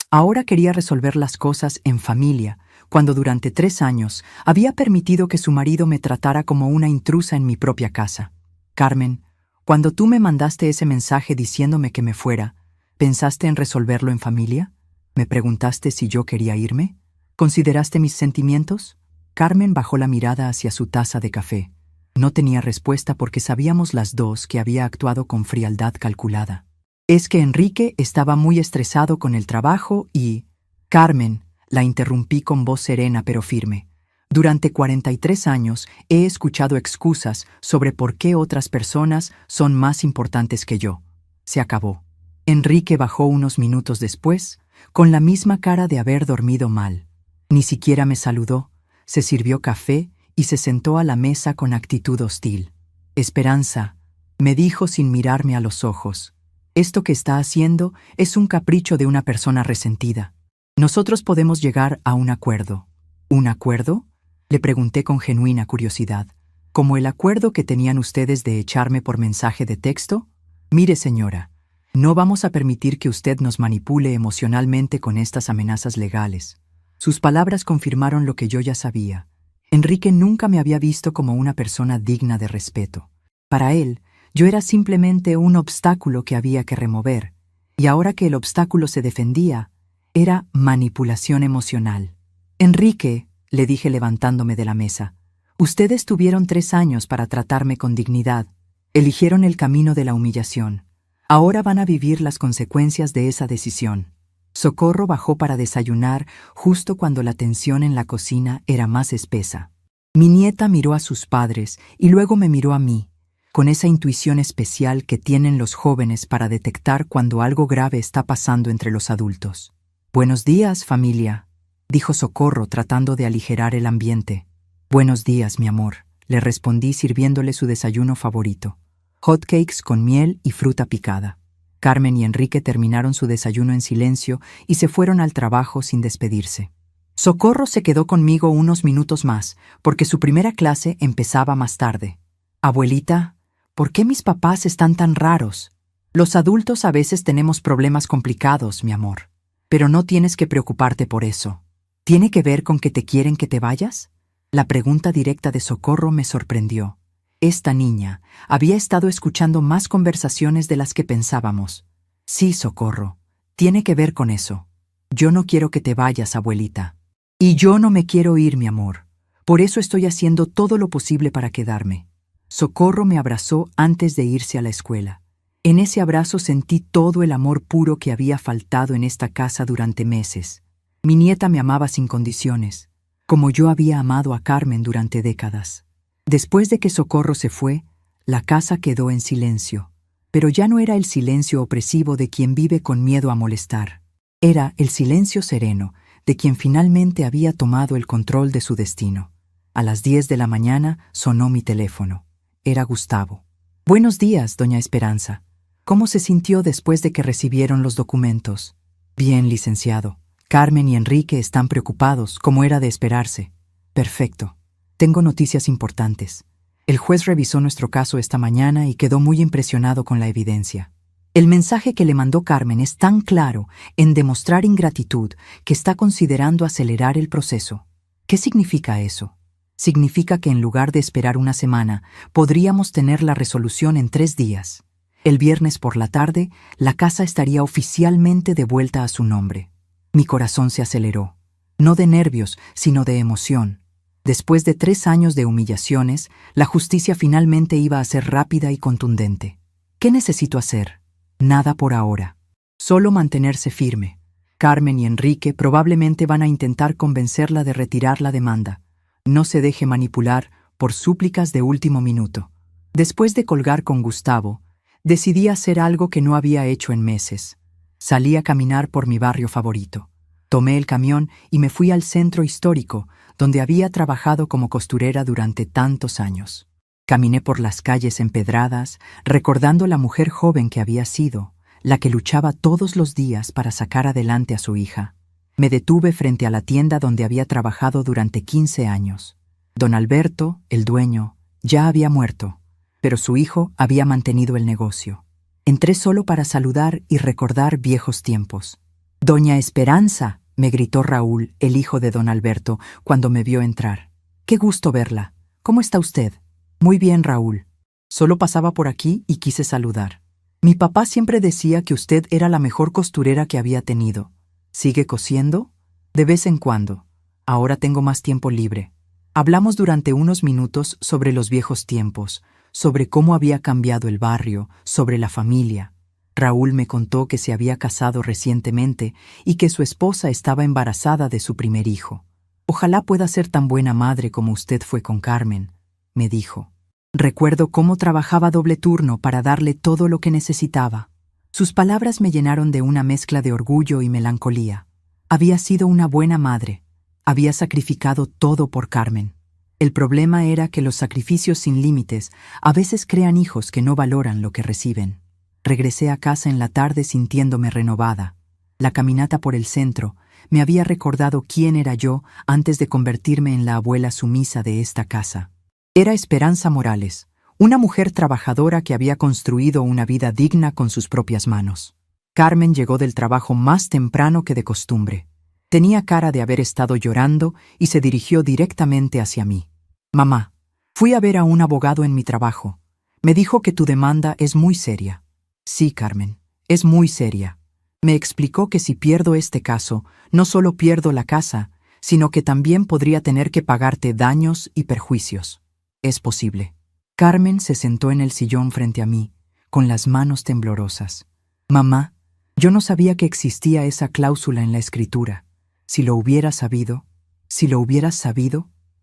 Ahora quería resolver las cosas en familia, cuando durante 3 años había permitido que su marido me tratara como una intrusa en mi propia casa. «Carmen, cuando tú me mandaste ese mensaje diciéndome que me fuera, ¿pensaste en resolverlo en familia? ¿Me preguntaste si yo quería irme? ¿Consideraste mis sentimientos?» Carmen bajó la mirada hacia su taza de café. No tenía respuesta porque sabíamos las dos que había actuado con frialdad calculada. Es que Enrique estaba muy estresado con el trabajo y... «Carmen», la interrumpí con voz serena pero firme. «Durante 43 años he escuchado excusas sobre por qué otras personas son más importantes que yo. Se acabó». Enrique bajó unos minutos después, con la misma cara de haber dormido mal. Ni siquiera me saludó, se sirvió café y se sentó a la mesa con actitud hostil. «Esperanza», me dijo sin mirarme a los ojos, «esto que está haciendo es un capricho de una persona resentida. Nosotros podemos llegar a un acuerdo». «¿Un acuerdo?», le pregunté con genuina curiosidad. «¿Como el acuerdo que tenían ustedes de echarme por mensaje de texto? Mire, señora, no vamos a permitir que usted nos manipule emocionalmente con estas amenazas legales». Sus palabras confirmaron lo que yo ya sabía. Enrique nunca me había visto como una persona digna de respeto. Para él, yo era simplemente un obstáculo que había que remover, y ahora que el obstáculo se defendía, era manipulación emocional. «Enrique», le dije levantándome de la mesa, «ustedes tuvieron 3 años para tratarme con dignidad. Eligieron el camino de la humillación. Ahora van a vivir las consecuencias de esa decisión». Socorro bajó para desayunar justo cuando la tensión en la cocina era más espesa. Mi nieta miró a sus padres y luego me miró a mí, con esa intuición especial que tienen los jóvenes para detectar cuando algo grave está pasando entre los adultos. «Buenos días, familia», dijo Socorro tratando de aligerar el ambiente. «Buenos días, mi amor», le respondí sirviéndole su desayuno favorito. Hotcakes con miel y fruta picada. Carmen y Enrique terminaron su desayuno en silencio y se fueron al trabajo sin despedirse. Socorro se quedó conmigo unos minutos más, porque su primera clase empezaba más tarde. «Abuelita, ¿por qué mis papás están tan raros? Los adultos a veces tenemos problemas complicados, mi amor. Pero no tienes que preocuparte por eso. ¿Tiene que ver con que te quieren que te vayas?». La pregunta directa de Socorro me sorprendió. Esta niña había estado escuchando más conversaciones de las que pensábamos. «Sí, Socorro, tiene que ver con eso. Yo no quiero que te vayas, abuelita». «Y yo no me quiero ir, mi amor. Por eso estoy haciendo todo lo posible para quedarme». Socorro me abrazó antes de irse a la escuela. En ese abrazo sentí todo el amor puro que había faltado en esta casa durante meses. Mi nieta me amaba sin condiciones, como yo había amado a Carmen durante décadas. Después de que Socorro se fue, la casa quedó en silencio, pero ya no era el silencio opresivo de quien vive con miedo a molestar. Era el silencio sereno de quien finalmente había tomado el control de su destino. A las 10 de la mañana sonó mi teléfono. Era Gustavo. «Buenos días, doña Esperanza. ¿Cómo se sintió después de que recibieron los documentos?» «Bien, licenciado. Carmen y Enrique están preocupados, como era de esperarse». «Perfecto. Tengo noticias importantes. El juez revisó nuestro caso esta mañana y quedó muy impresionado con la evidencia. El mensaje que le mandó Carmen es tan claro en demostrar ingratitud que está considerando acelerar el proceso. ¿Qué significa eso? Significa que en lugar de esperar una semana, podríamos tener la resolución en 3 días. El viernes por la tarde, la casa estaría oficialmente de vuelta a su nombre. Mi corazón se aceleró, no de nervios, sino de emoción. Después de 3 años de humillaciones, la justicia finalmente iba a ser rápida y contundente. ¿Qué necesito hacer? Nada por ahora. Solo mantenerse firme. Carmen y Enrique probablemente van a intentar convencerla de retirar la demanda. No se deje manipular por súplicas de último minuto. Después de colgar con Gustavo, decidí hacer algo que no había hecho en meses. Salí a caminar por mi barrio favorito. Tomé el camión y me fui al centro histórico, donde había trabajado como costurera durante tantos años. Caminé por las calles empedradas, recordando la mujer joven que había sido, la que luchaba todos los días para sacar adelante a su hija. Me detuve frente a la tienda donde había trabajado durante 15 años. Don Alberto, el dueño, ya había muerto, pero su hijo había mantenido el negocio. Entré solo para saludar y recordar viejos tiempos. «Doña Esperanza», me gritó Raúl, el hijo de don Alberto, cuando me vio entrar. «Qué gusto verla. ¿Cómo está usted?» «Muy bien, Raúl. Solo pasaba por aquí y quise saludar. Mi papá siempre decía que usted era la mejor costurera que había tenido. ¿Sigue cosiendo?» «De vez en cuando. Ahora tengo más tiempo libre». Hablamos durante unos minutos sobre los viejos tiempos, sobre cómo había cambiado el barrio, sobre la familia. Raúl me contó que se había casado recientemente y que su esposa estaba embarazada de su primer hijo. «Ojalá pueda ser tan buena madre como usted fue con Carmen», me dijo. Recuerdo cómo trabajaba doble turno para darle todo lo que necesitaba. Sus palabras me llenaron de una mezcla de orgullo y melancolía. Había sido una buena madre. Había sacrificado todo por Carmen. El problema era que los sacrificios sin límites a veces crean hijos que no valoran lo que reciben. Regresé a casa en la tarde sintiéndome renovada. La caminata por el centro me había recordado quién era yo antes de convertirme en la abuela sumisa de esta casa. Era Esperanza Morales, una mujer trabajadora que había construido una vida digna con sus propias manos. Carmen llegó del trabajo más temprano que de costumbre. Tenía cara de haber estado llorando y se dirigió directamente hacia mí. «Mamá, fui a ver a un abogado en mi trabajo. Me dijo que tu demanda es muy seria». «Sí, Carmen, es muy seria. Me explicó que si pierdo este caso, no solo pierdo la casa, sino que también podría tener que pagarte daños y perjuicios. Es posible». Carmen se sentó en el sillón frente a mí, con las manos temblorosas. «Mamá, yo no sabía que existía esa cláusula en la escritura. Si lo hubieras sabido,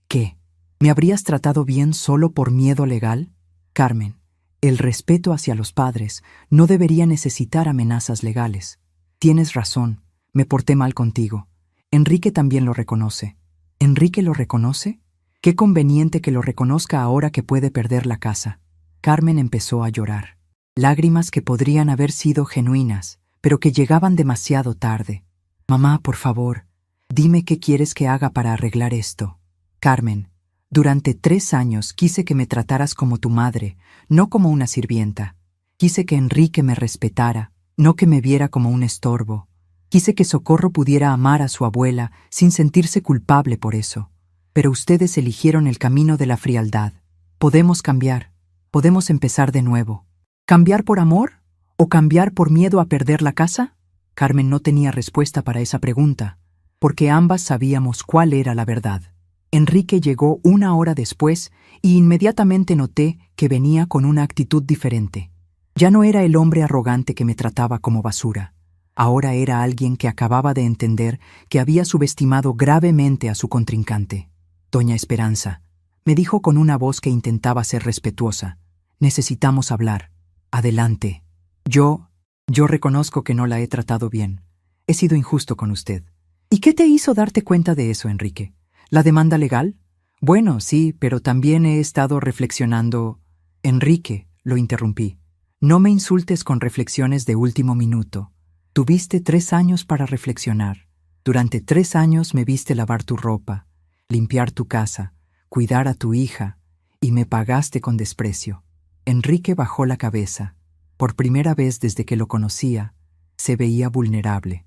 ¿qué? ¿Me habrías tratado bien solo por miedo legal? Carmen, el respeto hacia los padres no debería necesitar amenazas legales. Tienes razón, me porté mal contigo. Enrique también lo reconoce». «¿Enrique lo reconoce? Qué conveniente que lo reconozca ahora que puede perder la casa». Carmen empezó a llorar. Lágrimas que podrían haber sido genuinas, pero que llegaban demasiado tarde. «Mamá, por favor, dime qué quieres que haga para arreglar esto». «Carmen, durante 3 años quise que me trataras como tu madre, no como una sirvienta. Quise que Enrique me respetara, no que me viera como un estorbo. Quise que Socorro pudiera amar a su abuela sin sentirse culpable por eso. Pero ustedes eligieron el camino de la frialdad. Podemos cambiar, podemos empezar de nuevo. ¿Cambiar por amor o cambiar por miedo a perder la casa?» Carmen no tenía respuesta para esa pregunta, porque ambas sabíamos cuál era la verdad. Enrique llegó 1 hora después y inmediatamente noté que venía con una actitud diferente. Ya no era el hombre arrogante que me trataba como basura. Ahora era alguien que acababa de entender que había subestimado gravemente a su contrincante. «Doña Esperanza», me dijo con una voz que intentaba ser respetuosa, «necesitamos hablar. Adelante. Yo reconozco que no la he tratado bien. He sido injusto con usted». «¿Y qué te hizo darte cuenta de eso, Enrique? ¿La demanda legal?» «Bueno, sí, pero también he estado reflexionando». «Enrique», lo interrumpí, «no me insultes con reflexiones de último minuto. Tuviste 3 años para reflexionar. Durante 3 años me viste lavar tu ropa, limpiar tu casa, cuidar a tu hija, y me pagaste con desprecio». Enrique bajó la cabeza. Por primera vez desde que lo conocía, se veía vulnerable.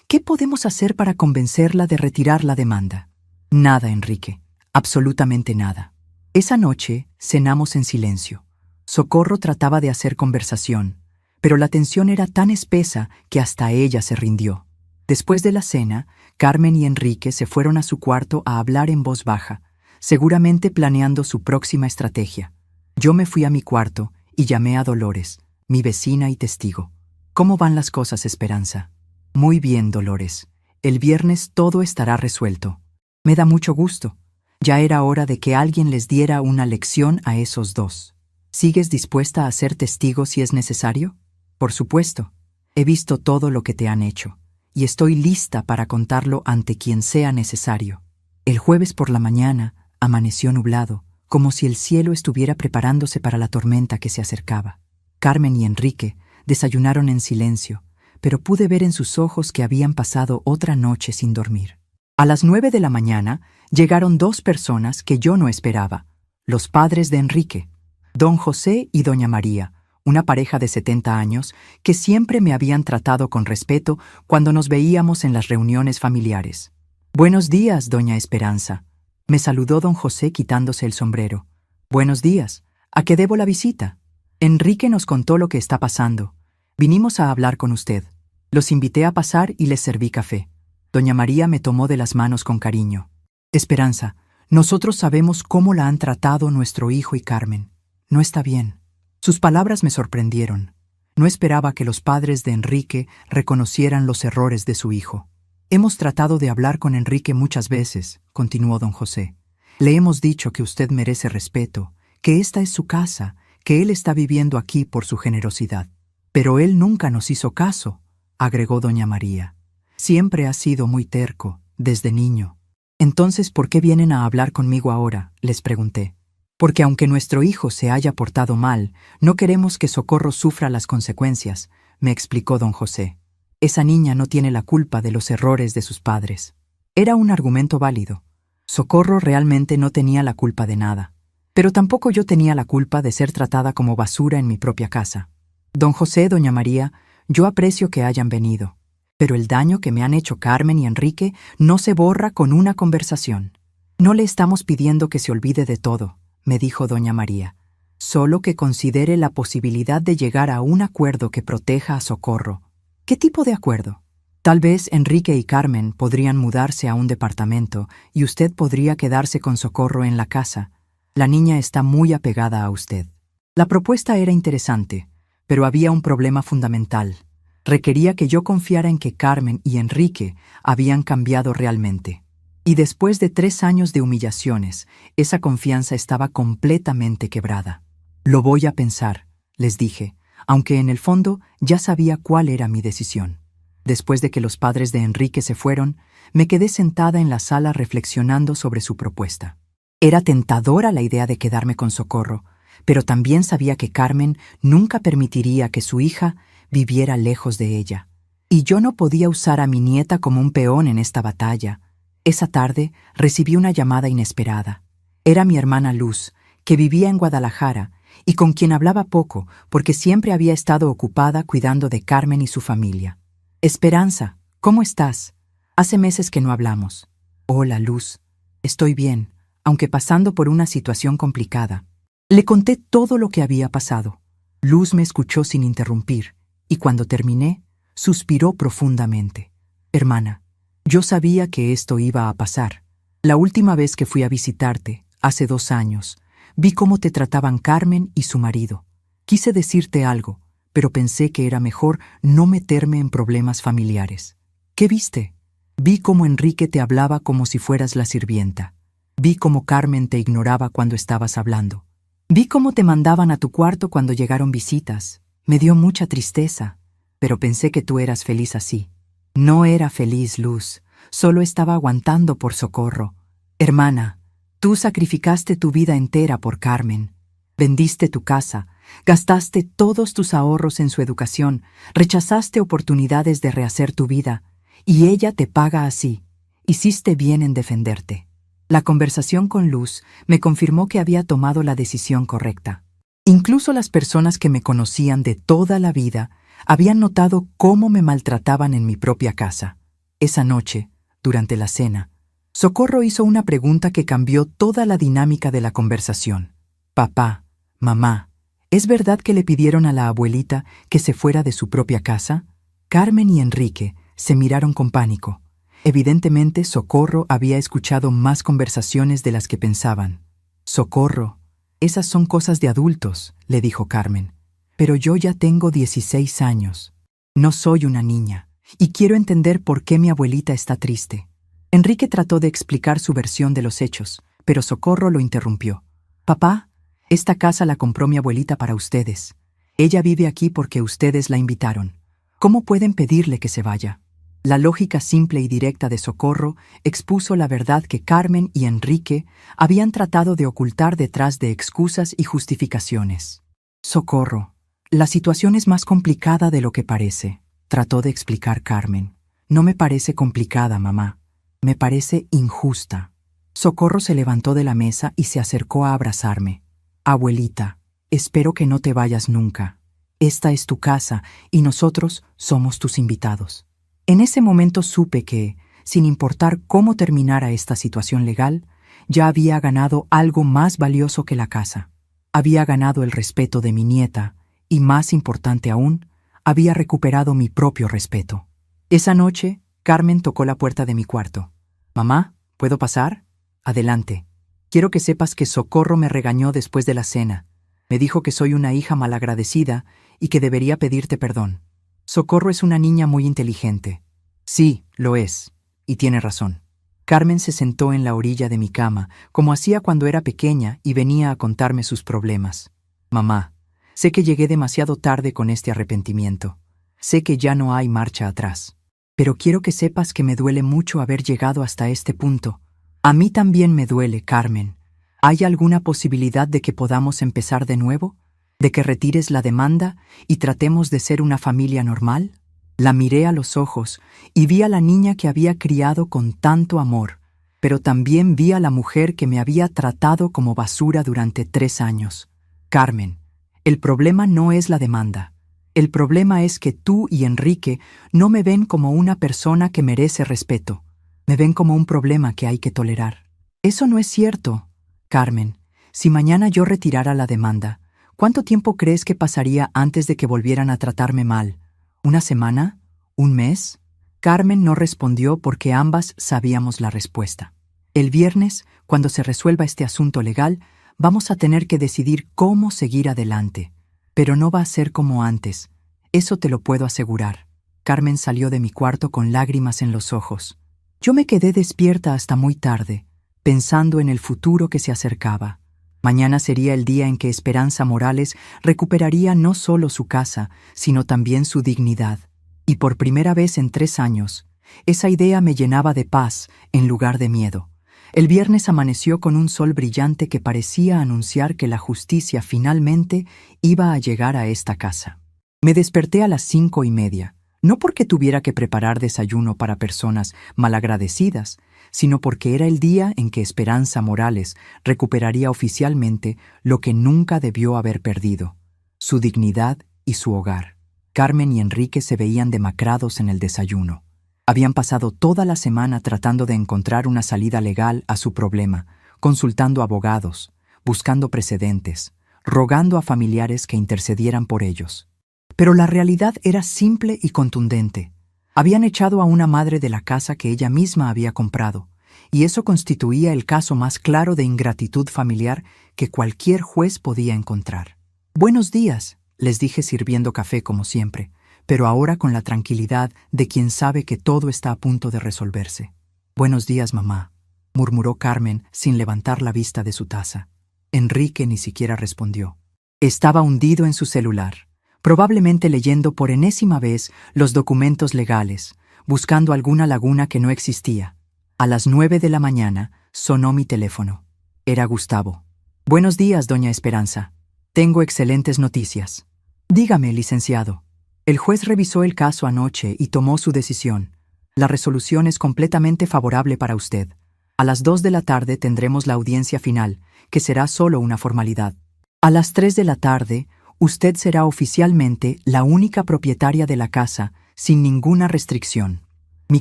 «¿Qué podemos hacer para convencerla de retirar la demanda?» «Nada, Enrique, absolutamente nada». Esa noche cenamos en silencio. Socorro trataba de hacer conversación, pero la tensión era tan espesa que hasta ella se rindió. Después de la cena, Carmen y Enrique se fueron a su cuarto a hablar en voz baja, seguramente planeando su próxima estrategia. Yo me fui a mi cuarto y llamé a Dolores, mi vecina y testigo. ¿Cómo van las cosas, Esperanza? Muy bien, Dolores. El viernes todo estará resuelto. Me da mucho gusto. Ya era hora de que alguien les diera una lección a esos dos. ¿Sigues dispuesta a ser testigo si es necesario? Por supuesto. He visto todo lo que te han hecho, y estoy lista para contarlo ante quien sea necesario. El jueves por la mañana amaneció nublado, como si el cielo estuviera preparándose para la tormenta que se acercaba. Carmen y Enrique desayunaron en silencio, pero pude ver en sus ojos que habían pasado otra noche sin dormir. A las 9 de la mañana llegaron dos personas que yo no esperaba, los padres de Enrique, don José y doña María, una pareja de 70 años que siempre me habían tratado con respeto cuando nos veíamos en las reuniones familiares. «Buenos días, doña Esperanza», me saludó don José quitándose el sombrero. «Buenos días. ¿A qué debo la visita?» Enrique nos contó lo que está pasando. Vinimos a hablar con usted. Los invité a pasar y les serví café. Doña María me tomó de las manos con cariño. «Esperanza, nosotros sabemos cómo la han tratado nuestro hijo y Carmen. No está bien». Sus palabras me sorprendieron. No esperaba que los padres de Enrique reconocieran los errores de su hijo. «Hemos tratado de hablar con Enrique muchas veces», continuó don José. «Le hemos dicho que usted merece respeto, que esta es su casa, que él está viviendo aquí por su generosidad. Pero él nunca nos hizo caso», agregó doña María. «Siempre ha sido muy terco, desde niño». «Entonces, ¿por qué vienen a hablar conmigo ahora?», les pregunté. «Porque aunque nuestro hijo se haya portado mal, no queremos que Socorro sufra las consecuencias», me explicó don José. «Esa niña no tiene la culpa de los errores de sus padres». Era un argumento válido. Socorro realmente no tenía la culpa de nada. Pero tampoco yo tenía la culpa de ser tratada como basura en mi propia casa. «Don José, doña María, yo aprecio que hayan venido. Pero el daño que me han hecho Carmen y Enrique no se borra con una conversación. No le estamos pidiendo que se olvide de todo», me dijo doña María. «Solo que considere la posibilidad de llegar a un acuerdo que proteja a Socorro». «¿Qué tipo de acuerdo?». «Tal vez Enrique y Carmen podrían mudarse a un departamento y usted podría quedarse con Socorro en la casa. La niña está muy apegada a usted». La propuesta era interesante, pero había un problema fundamental. Requería que yo confiara en que Carmen y Enrique habían cambiado realmente. Y después de 3 años de humillaciones, esa confianza estaba completamente quebrada. «Lo voy a pensar», les dije, aunque en el fondo ya sabía cuál era mi decisión. Después de que los padres de Enrique se fueron, me quedé sentada en la sala reflexionando sobre su propuesta. Era tentadora la idea de quedarme con Socorro, pero también sabía que Carmen nunca permitiría que su hija viviera lejos de ella. Y yo no podía usar a mi nieta como un peón en esta batalla. Esa tarde recibí una llamada inesperada. Era mi hermana Luz, que vivía en Guadalajara y con quien hablaba poco porque siempre había estado ocupada cuidando de Carmen y su familia. «Esperanza, ¿cómo estás? Hace meses que no hablamos». «Hola, Luz. Estoy bien, aunque pasando por una situación complicada». Le conté todo lo que había pasado. Luz me escuchó sin interrumpir, y cuando terminé, suspiró profundamente. «Hermana, yo sabía que esto iba a pasar. La última vez que fui a visitarte, hace 2 años, vi cómo te trataban Carmen y su marido. Quise decirte algo, pero pensé que era mejor no meterme en problemas familiares. ¿Qué viste? Vi cómo Enrique te hablaba como si fueras la sirvienta. Vi cómo Carmen te ignoraba cuando estabas hablando. Vi cómo te mandaban a tu cuarto cuando llegaron visitas. Me dio mucha tristeza, pero pensé que tú eras feliz así». «No era feliz, Luz. Solo estaba aguantando por Socorro. Hermana, tú sacrificaste tu vida entera por Carmen. Vendiste tu casa, gastaste todos tus ahorros en su educación, rechazaste oportunidades de rehacer tu vida, y ella te paga así. Hiciste bien en defenderte». La conversación con Luz me confirmó que había tomado la decisión correcta. Incluso las personas que me conocían de toda la vida habían notado cómo me maltrataban en mi propia casa. Esa noche, durante la cena, Socorro hizo una pregunta que cambió toda la dinámica de la conversación. «Papá, mamá, ¿es verdad que le pidieron a la abuelita que se fuera de su propia casa?». Carmen y Enrique se miraron con pánico. Evidentemente, Socorro había escuchado más conversaciones de las que pensaban. «Socorro, esas son cosas de adultos», le dijo Carmen. «Pero yo ya tengo 16 años». No soy una niña, y quiero entender por qué mi abuelita está triste. Enrique trató de explicar su versión de los hechos, pero Socorro lo interrumpió. Papá, esta casa la compró mi abuelita para ustedes. Ella vive aquí porque ustedes la invitaron. ¿Cómo pueden pedirle que se vaya? La lógica simple y directa de Socorro expuso la verdad que Carmen y Enrique habían tratado de ocultar detrás de excusas y justificaciones. Socorro, la situación es más complicada de lo que parece, trató de explicar Carmen. No me parece complicada, mamá. Me parece injusta. Socorro se levantó de la mesa y se acercó a abrazarme. Abuelita, espero que no te vayas nunca. Esta es tu casa y nosotros somos tus invitados. En ese momento supe que, sin importar cómo terminara esta situación legal, ya había ganado algo más valioso que la casa. Había ganado el respeto de mi nieta y, más importante aún, había recuperado mi propio respeto. Esa noche, Carmen tocó la puerta de mi cuarto. «Mamá, ¿puedo pasar?» «Adelante. Quiero que sepas que Socorro me regañó después de la cena. Me dijo que soy una hija malagradecida y que debería pedirte perdón. Socorro es una niña muy inteligente». «Sí, lo es. Y tiene razón». Carmen se sentó en la orilla de mi cama, como hacía cuando era pequeña y venía a contarme sus problemas. «Mamá, sé que llegué demasiado tarde con este arrepentimiento. Sé que ya no hay marcha atrás. Pero quiero que sepas que me duele mucho haber llegado hasta este punto. A mí también me duele, Carmen. ¿Hay alguna posibilidad de que podamos empezar de nuevo? ¿De que retires la demanda y tratemos de ser una familia normal?» La miré a los ojos y vi a la niña que había criado con tanto amor, pero también vi a la mujer que me había tratado como basura durante 3 años. Carmen, el problema no es la demanda. El problema es que tú y Enrique no me ven como una persona que merece respeto. Me ven como un problema que hay que tolerar. Eso no es cierto. Carmen, si mañana yo retirara la demanda, ¿cuánto tiempo crees que pasaría antes de que volvieran a tratarme mal? ¿Una semana? ¿Un mes? Carmen no respondió porque ambas sabíamos la respuesta. El viernes, cuando se resuelva este asunto legal, vamos a tener que decidir cómo seguir adelante. Pero no va a ser como antes. Eso te lo puedo asegurar. Carmen salió de mi cuarto con lágrimas en los ojos. Yo me quedé despierta hasta muy tarde, pensando en el futuro que se acercaba. Mañana sería el día en que Esperanza Morales recuperaría no solo su casa, sino también su dignidad. Y por primera vez en 3 años, esa idea me llenaba de paz en lugar de miedo. El viernes amaneció con un sol brillante que parecía anunciar que la justicia finalmente iba a llegar a esta casa. Me desperté a las 5:30, no porque tuviera que preparar desayuno para personas malagradecidas, sino porque era el día en que Esperanza Morales recuperaría oficialmente lo que nunca debió haber perdido: su dignidad y su hogar. Carmen y Enrique se veían demacrados en el desayuno. Habían pasado toda la semana tratando de encontrar una salida legal a su problema, consultando abogados, buscando precedentes, rogando a familiares que intercedieran por ellos. Pero la realidad era simple y contundente. Habían echado a una madre de la casa que ella misma había comprado, y eso constituía el caso más claro de ingratitud familiar que cualquier juez podía encontrar. «Buenos días», les dije sirviendo café como siempre, pero ahora con la tranquilidad de quien sabe que todo está a punto de resolverse. «Buenos días, mamá», murmuró Carmen sin levantar la vista de su taza. Enrique ni siquiera respondió. Estaba hundido en su celular, probablemente leyendo por enésima vez los documentos legales, buscando alguna laguna que no existía. A las 9 de la mañana sonó mi teléfono. Era Gustavo. «Buenos días, doña Esperanza. Tengo excelentes noticias». «Dígame, licenciado». «El juez revisó el caso anoche y tomó su decisión. La resolución es completamente favorable para usted. A las 2 de la tarde tendremos la audiencia final, que será solo una formalidad. A las 3 de la tarde, usted será oficialmente la única propietaria de la casa, sin ninguna restricción». Mi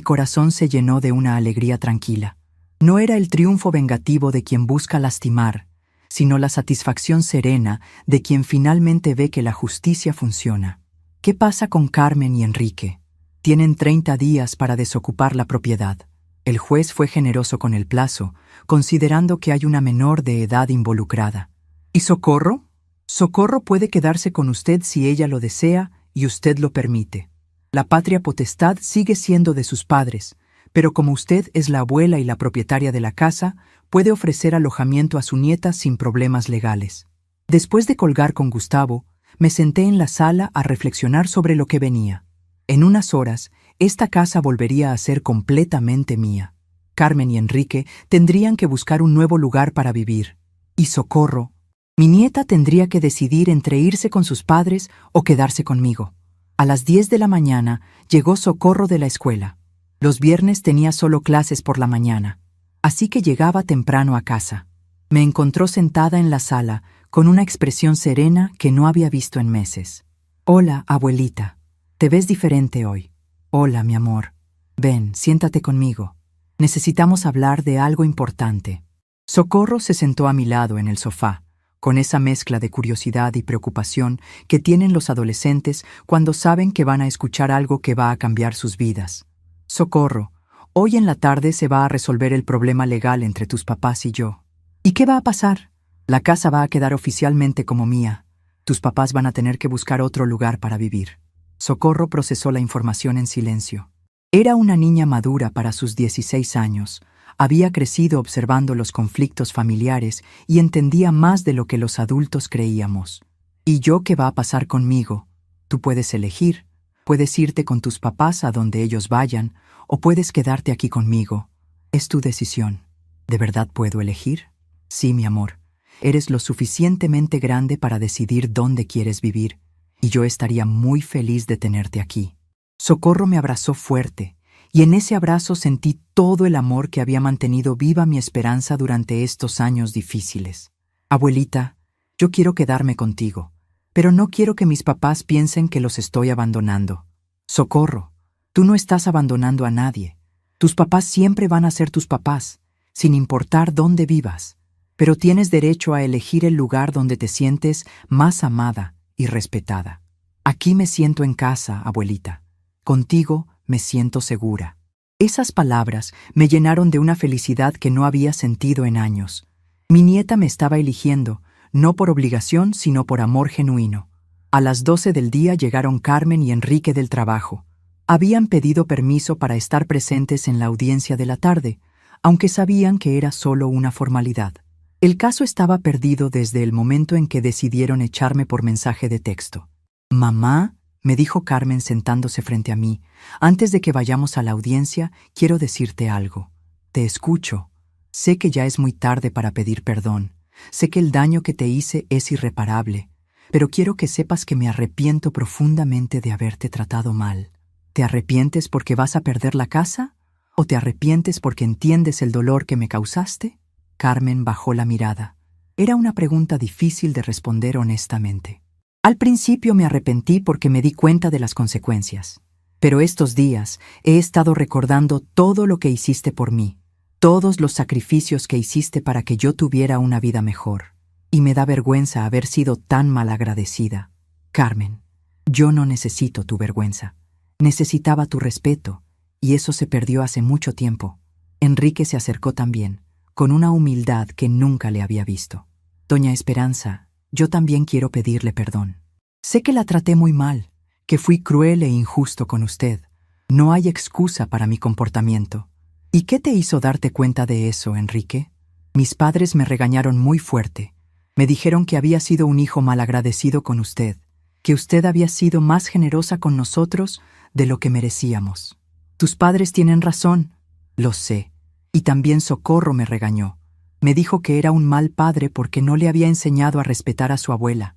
corazón se llenó de una alegría tranquila. No era el triunfo vengativo de quien busca lastimar, sino la satisfacción serena de quien finalmente ve que la justicia funciona. ¿Qué pasa con Carmen y Enrique? Tienen 30 días para desocupar la propiedad. El juez fue generoso con el plazo, considerando que hay una menor de edad involucrada. ¿Y Socorro? Socorro puede quedarse con usted si ella lo desea y usted lo permite. La patria potestad sigue siendo de sus padres, pero como usted es la abuela y la propietaria de la casa, puede ofrecer alojamiento a su nieta sin problemas legales. Después de colgar con Gustavo, me senté en la sala a reflexionar sobre lo que venía. En unas horas, esta casa volvería a ser completamente mía. Carmen y Enrique tendrían que buscar un nuevo lugar para vivir. Y Socorro, mi nieta, tendría que decidir entre irse con sus padres o quedarse conmigo. A las 10 de la mañana llegó Socorro de la escuela. Los viernes tenía solo clases por la mañana, así que llegaba temprano a casa. Me encontró sentada en la sala con una expresión serena que no había visto en meses. «Hola, abuelita. Te ves diferente hoy». «Hola, mi amor. Ven, siéntate conmigo. Necesitamos hablar de algo importante». Socorro se sentó a mi lado en el sofá, con esa mezcla de curiosidad y preocupación que tienen los adolescentes cuando saben que van a escuchar algo que va a cambiar sus vidas. «Socorro, hoy en la tarde se va a resolver el problema legal entre tus papás y yo». «¿Y qué va a pasar?» «La casa va a quedar oficialmente como mía. Tus papás van a tener que buscar otro lugar para vivir». Socorro procesó la información en silencio. Era una niña madura para sus 16 años. Había crecido observando los conflictos familiares y entendía más de lo que los adultos creíamos. «¿Y yo qué va a pasar conmigo? Tú puedes elegir. Puedes irte con tus papás a donde ellos vayan, o puedes quedarte aquí conmigo. Es tu decisión». «¿De verdad puedo elegir?» «Sí, mi amor. Eres lo suficientemente grande para decidir dónde quieres vivir, y yo estaría muy feliz de tenerte aquí». Socorro me abrazó fuerte, y en ese abrazo sentí todo el amor que había mantenido viva mi esperanza durante estos años difíciles. «Abuelita, yo quiero quedarme contigo, pero no quiero que mis papás piensen que los estoy abandonando». «Socorro, tú no estás abandonando a nadie. Tus papás siempre van a ser tus papás, sin importar dónde vivas. Pero tienes derecho a elegir el lugar donde te sientes más amada y respetada. Aquí me siento en casa, abuelita. Contigo me siento segura». Esas palabras me llenaron de una felicidad que no había sentido en años. Mi nieta me estaba eligiendo, no por obligación, sino por amor genuino. A las 12 del día llegaron Carmen y Enrique del trabajo. Habían pedido permiso para estar presentes en la audiencia de la tarde, aunque sabían que era solo una formalidad. El caso estaba perdido desde el momento en que decidieron echarme por mensaje de texto. «Mamá», me dijo Carmen sentándose frente a mí, «antes de que vayamos a la audiencia, quiero decirte algo. Te escucho. Sé que ya es muy tarde para pedir perdón. Sé que el daño que te hice es irreparable, pero quiero que sepas que me arrepiento profundamente de haberte tratado mal». «¿Te arrepientes porque vas a perder la casa? ¿O te arrepientes porque entiendes el dolor que me causaste?» Carmen bajó la mirada. Era una pregunta difícil de responder honestamente. Al principio me arrepentí porque me di cuenta de las consecuencias. Pero estos días he estado recordando todo lo que hiciste por mí, todos los sacrificios que hiciste para que yo tuviera una vida mejor. Y me da vergüenza haber sido tan malagradecida. Carmen, yo no necesito tu vergüenza. Necesitaba tu respeto, y eso se perdió hace mucho tiempo. Enrique se acercó también, con una humildad que nunca le había visto. «Doña Esperanza, yo también quiero pedirle perdón. Sé que la traté muy mal, que fui cruel e injusto con usted. No hay excusa para mi comportamiento». «¿Y qué te hizo darte cuenta de eso, Enrique?» «Mis padres me regañaron muy fuerte. Me dijeron que había sido un hijo malagradecido con usted, que usted había sido más generosa con nosotros de lo que merecíamos». «Tus padres tienen razón». «Lo sé. Y también Socorro me regañó. Me dijo que era un mal padre porque no le había enseñado a respetar a su abuela».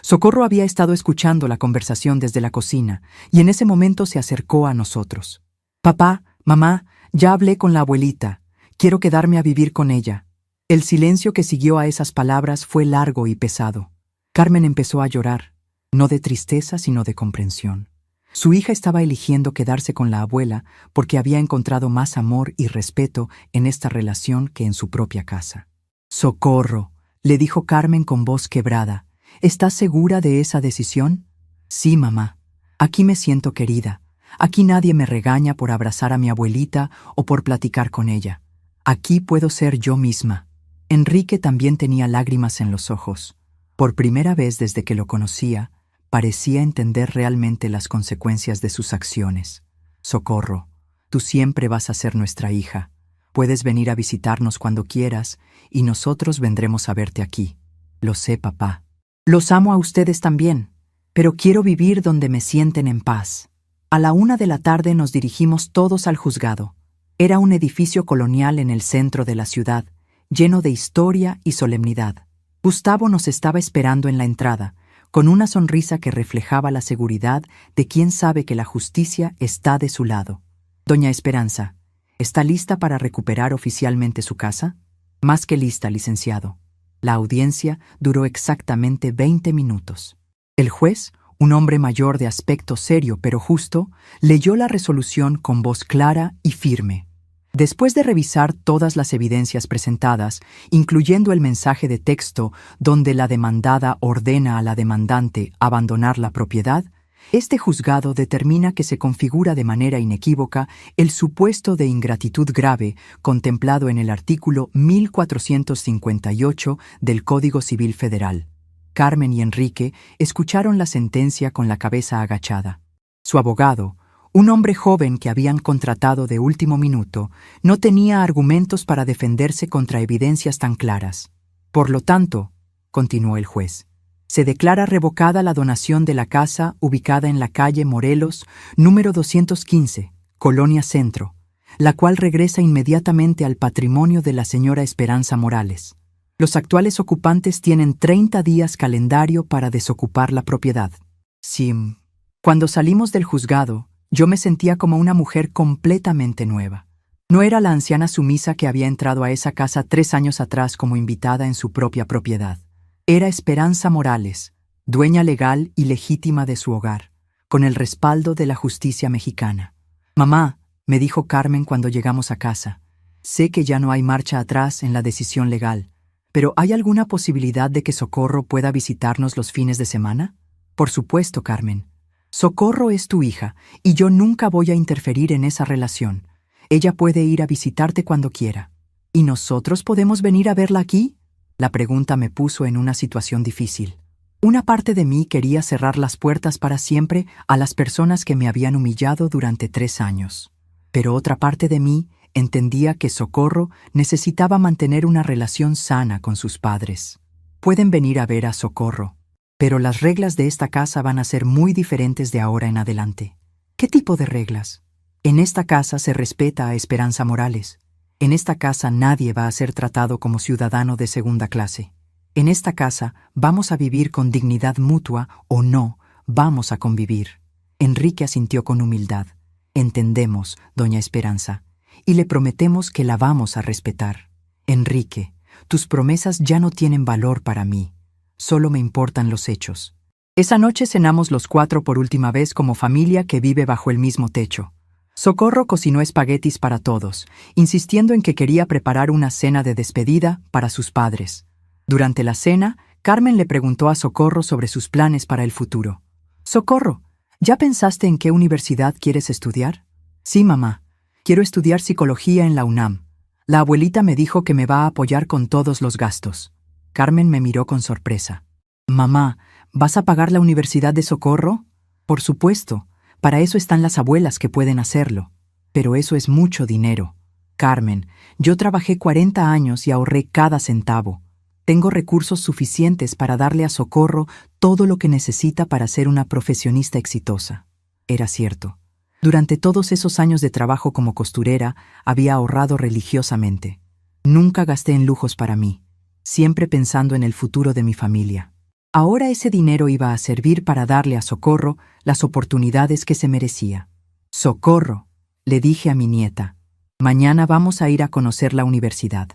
Socorro había estado escuchando la conversación desde la cocina y en ese momento se acercó a nosotros. «Papá, mamá, ya hablé con la abuelita. Quiero quedarme a vivir con ella». El silencio que siguió a esas palabras fue largo y pesado. Carmen empezó a llorar, no de tristeza sino de comprensión. Su hija estaba eligiendo quedarse con la abuela porque había encontrado más amor y respeto en esta relación que en su propia casa. «Socorro», le dijo Carmen con voz quebrada, «¿estás segura de esa decisión?» «Sí, mamá. Aquí me siento querida. Aquí nadie me regaña por abrazar a mi abuelita o por platicar con ella. Aquí puedo ser yo misma». Enrique también tenía lágrimas en los ojos. Por primera vez desde que lo conocía, Parecía entender realmente las consecuencias de sus acciones. Socorro, tú siempre vas a ser nuestra hija. Puedes venir a visitarnos cuando quieras y nosotros vendremos a verte aquí. Lo sé, papá. Los amo a ustedes también, pero quiero vivir donde me sienten en paz. A la 1 de la tarde nos dirigimos todos al juzgado. Era un edificio colonial en el centro de la ciudad, lleno de historia y solemnidad. Gustavo nos estaba esperando en la entrada, con una sonrisa que reflejaba la seguridad de quien sabe que la justicia está de su lado. Doña Esperanza, ¿está lista para recuperar oficialmente su casa? Más que lista, licenciado. La audiencia duró exactamente 20 minutos. El juez, un hombre mayor de aspecto serio pero justo, leyó la resolución con voz clara y firme. Después de revisar todas las evidencias presentadas, incluyendo el mensaje de texto donde la demandada ordena a la demandante abandonar la propiedad, este juzgado determina que se configura de manera inequívoca el supuesto de ingratitud grave contemplado en el artículo 1458 del Código Civil Federal. Carmen y Enrique escucharon la sentencia con la cabeza agachada. Su abogado, un hombre joven que habían contratado de último minuto, no tenía argumentos para defenderse contra evidencias tan claras. Por lo tanto, continuó el juez, se declara revocada la donación de la casa ubicada en la calle Morelos, número 215, Colonia Centro, la cual regresa inmediatamente al patrimonio de la señora Esperanza Morales. Los actuales ocupantes tienen 30 días calendario para desocupar la propiedad. Sí. Cuando salimos del juzgado, yo me sentía como una mujer completamente nueva. No era la anciana sumisa que había entrado a esa casa 3 años atrás como invitada en su propia propiedad. Era Esperanza Morales, dueña legal y legítima de su hogar, con el respaldo de la justicia mexicana. «Mamá», me dijo Carmen cuando llegamos a casa, «sé que ya no hay marcha atrás en la decisión legal, pero ¿hay alguna posibilidad de que Socorro pueda visitarnos los fines de semana?» «Por supuesto, Carmen. Socorro es tu hija, y yo nunca voy a interferir en esa relación. Ella puede ir a visitarte cuando quiera. ¿Y nosotros podemos venir a verla aquí?». La pregunta me puso en una situación difícil. Una parte de mí quería cerrar las puertas para siempre a las personas que me habían humillado durante 3 años. Pero otra parte de mí entendía que Socorro necesitaba mantener una relación sana con sus padres. Pueden venir a ver a Socorro, pero las reglas de esta casa van a ser muy diferentes de ahora en adelante. ¿Qué tipo de reglas? En esta casa se respeta a Esperanza Morales. En esta casa nadie va a ser tratado como ciudadano de segunda clase. En esta casa vamos a vivir con dignidad mutua o no, vamos a convivir. Enrique asintió con humildad. Entendemos, doña Esperanza, y le prometemos que la vamos a respetar. Enrique, tus promesas ya no tienen valor para mí. Solo me importan los hechos. Esa noche cenamos los 4 por última vez como familia que vive bajo el mismo techo. Socorro cocinó espaguetis para todos, insistiendo en que quería preparar una cena de despedida para sus padres. Durante la cena, Carmen le preguntó a Socorro sobre sus planes para el futuro. «Socorro, ¿ya pensaste en qué universidad quieres estudiar?» «Sí, mamá. Quiero estudiar psicología en la UNAM. La abuelita me dijo que me va a apoyar con todos los gastos». Carmen me miró con sorpresa. «Mamá, ¿vas a pagar la universidad de Socorro?» «Por supuesto. Para eso están las abuelas que pueden hacerlo. Pero eso es mucho dinero. Carmen, yo trabajé 40 años y ahorré cada centavo. Tengo recursos suficientes para darle a Socorro todo lo que necesita para ser una profesionista exitosa». Era cierto. Durante todos esos años de trabajo como costurera, había ahorrado religiosamente. Nunca gasté en lujos para mí, siempre pensando en el futuro de mi familia. Ahora ese dinero iba a servir para darle a Socorro las oportunidades que se merecía. «Socorro», le dije a mi nieta, «mañana vamos a ir a conocer la universidad.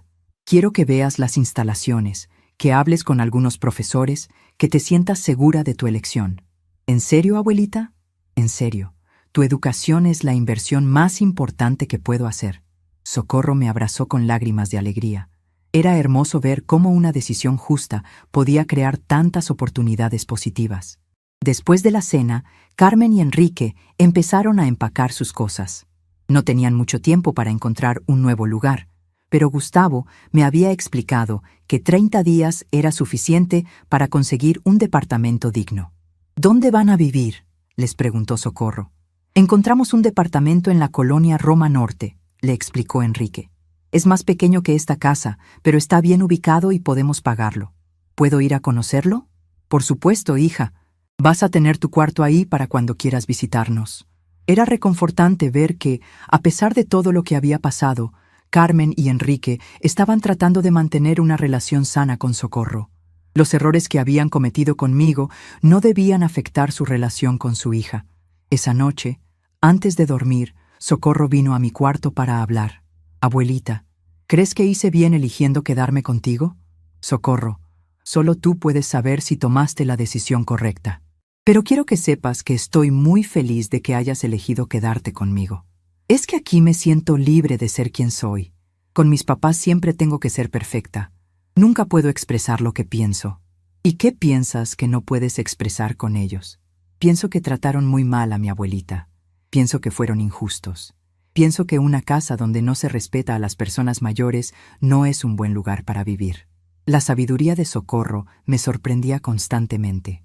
Quiero que veas las instalaciones, que hables con algunos profesores, que te sientas segura de tu elección». «¿En serio, abuelita?» «En serio. Tu educación es la inversión más importante que puedo hacer». Socorro me abrazó con lágrimas de alegría. Era hermoso ver cómo una decisión justa podía crear tantas oportunidades positivas. Después de la cena, Carmen y Enrique empezaron a empacar sus cosas. No tenían mucho tiempo para encontrar un nuevo lugar, pero Gustavo me había explicado que 30 días era suficiente para conseguir un departamento digno. ¿Dónde van a vivir?, les preguntó Socorro. Encontramos un departamento en la colonia Roma Norte, le explicó Enrique. Es más pequeño que esta casa, pero está bien ubicado y podemos pagarlo. ¿Puedo ir a conocerlo? Por supuesto, hija. Vas a tener tu cuarto ahí para cuando quieras visitarnos. Era reconfortante ver que, a pesar de todo lo que había pasado, Carmen y Enrique estaban tratando de mantener una relación sana con Socorro. Los errores que habían cometido conmigo no debían afectar su relación con su hija. Esa noche, antes de dormir, Socorro vino a mi cuarto para hablar. Abuelita, ¿crees que hice bien eligiendo quedarme contigo? Socorro, solo tú puedes saber si tomaste la decisión correcta. Pero quiero que sepas que estoy muy feliz de que hayas elegido quedarte conmigo. Es que aquí me siento libre de ser quien soy. Con mis papás siempre tengo que ser perfecta. Nunca puedo expresar lo que pienso. ¿Y qué piensas que no puedes expresar con ellos? Pienso que trataron muy mal a mi abuelita. Pienso que fueron injustos. Pienso que una casa donde no se respeta a las personas mayores no es un buen lugar para vivir. La sabiduría de Socorro me sorprendía constantemente.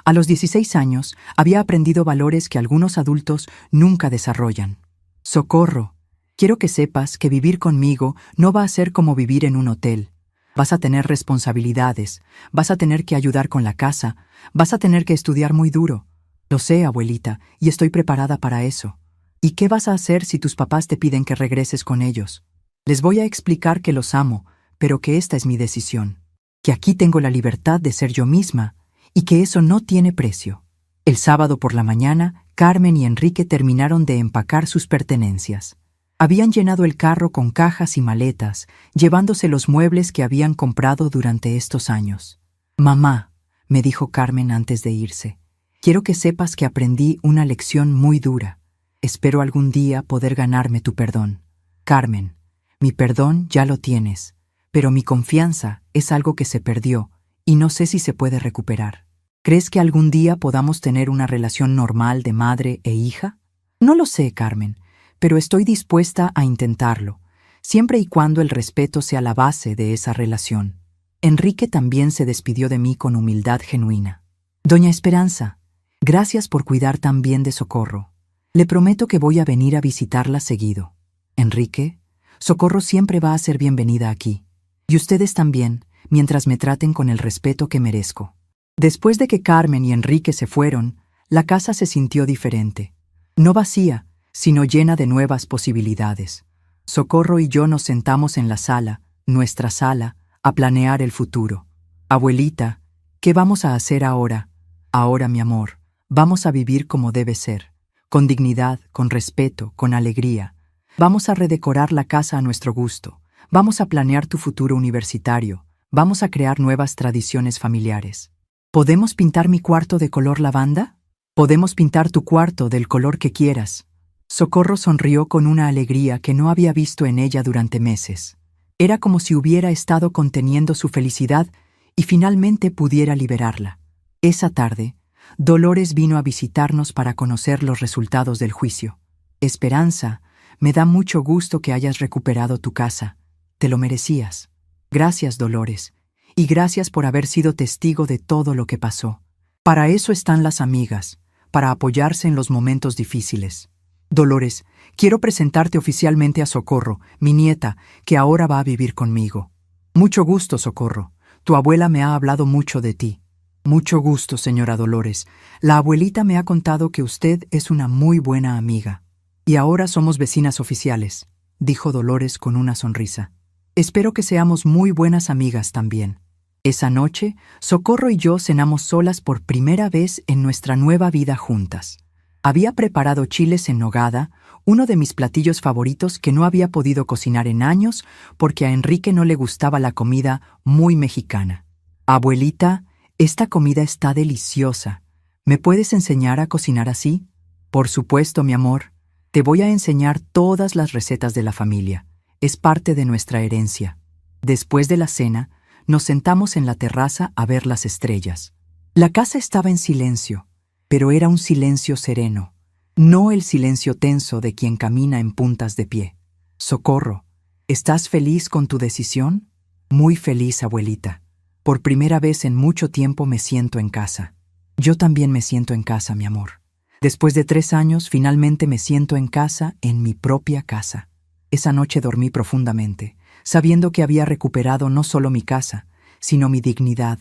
A los 16 años había aprendido valores que algunos adultos nunca desarrollan. Socorro, quiero que sepas que vivir conmigo no va a ser como vivir en un hotel. Vas a tener responsabilidades, vas a tener que ayudar con la casa, vas a tener que estudiar muy duro. Lo sé, abuelita, y estoy preparada para eso. ¿Y qué vas a hacer si tus papás te piden que regreses con ellos? Les voy a explicar que los amo, pero que esta es mi decisión. Que aquí tengo la libertad de ser yo misma y que eso no tiene precio. El sábado por la mañana, Carmen y Enrique terminaron de empacar sus pertenencias. Habían llenado el carro con cajas y maletas, llevándose los muebles que habían comprado durante estos años. Mamá, me dijo Carmen antes de irse, quiero que sepas que aprendí una lección muy dura. Espero algún día poder ganarme tu perdón. Carmen, mi perdón ya lo tienes, pero mi confianza es algo que se perdió y no sé si se puede recuperar. ¿Crees que algún día podamos tener una relación normal de madre e hija? No lo sé, Carmen, pero estoy dispuesta a intentarlo, siempre y cuando el respeto sea la base de esa relación. Enrique también se despidió de mí con humildad genuina. Doña Esperanza, gracias por cuidar tan bien de Socorro. Le prometo que voy a venir a visitarla seguido. Enrique, Socorro siempre va a ser bienvenida aquí. Y ustedes también, mientras me traten con el respeto que merezco. Después de que Carmen y Enrique se fueron, la casa se sintió diferente. No vacía, sino llena de nuevas posibilidades. Socorro y yo nos sentamos en la sala, nuestra sala, a planear el futuro. Abuelita, ¿qué vamos a hacer ahora? Ahora, mi amor, vamos a vivir como debe ser. Con dignidad, con respeto, con alegría. Vamos a redecorar la casa a nuestro gusto. Vamos a planear tu futuro universitario. Vamos a crear nuevas tradiciones familiares. ¿Podemos pintar mi cuarto de color lavanda? Podemos pintar tu cuarto del color que quieras. Socorro sonrió con una alegría que no había visto en ella durante meses. Era como si hubiera estado conteniendo su felicidad y finalmente pudiera liberarla. Esa tarde, Dolores vino a visitarnos para conocer los resultados del juicio. Esperanza, me da mucho gusto que hayas recuperado tu casa. Te lo merecías. Gracias, Dolores, y gracias por haber sido testigo de todo lo que pasó. Para eso están las amigas, para apoyarse en los momentos difíciles. Dolores, quiero presentarte oficialmente a Socorro, mi nieta, que ahora va a vivir conmigo. Mucho gusto, Socorro. Tu abuela me ha hablado mucho de ti. Mucho gusto, señora Dolores. La abuelita me ha contado que usted es una muy buena amiga. Y ahora somos vecinas oficiales, dijo Dolores con una sonrisa. Espero que seamos muy buenas amigas también. Esa noche, Socorro y yo cenamos solas por primera vez en nuestra nueva vida juntas. Había preparado chiles en nogada, uno de mis platillos favoritos que no había podido cocinar en años porque a Enrique no le gustaba la comida muy mexicana. Abuelita, esta comida está deliciosa. ¿Me puedes enseñar a cocinar así? Por supuesto, mi amor. Te voy a enseñar todas las recetas de la familia. Es parte de nuestra herencia. Después de la cena, nos sentamos en la terraza a ver las estrellas. La casa estaba en silencio, pero era un silencio sereno, no el silencio tenso de quien camina en puntas de pie. Socorro, ¿estás feliz con tu decisión? Muy feliz, abuelita. Por primera vez en mucho tiempo me siento en casa. Yo también me siento en casa, mi amor. Después de 3 años, finalmente me siento en casa, en mi propia casa. Esa noche dormí profundamente, sabiendo que había recuperado no solo mi casa, sino mi dignidad,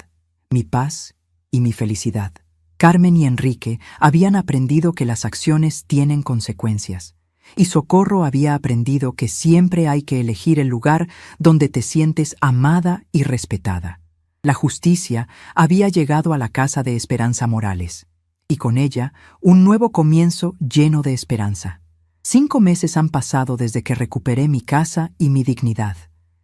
mi paz y mi felicidad. Carmen y Enrique habían aprendido que las acciones tienen consecuencias, y Socorro había aprendido que siempre hay que elegir el lugar donde te sientes amada y respetada. La justicia había llegado a la casa de Esperanza Morales, y con ella un nuevo comienzo lleno de esperanza. 5 meses han pasado desde que recuperé mi casa y mi dignidad.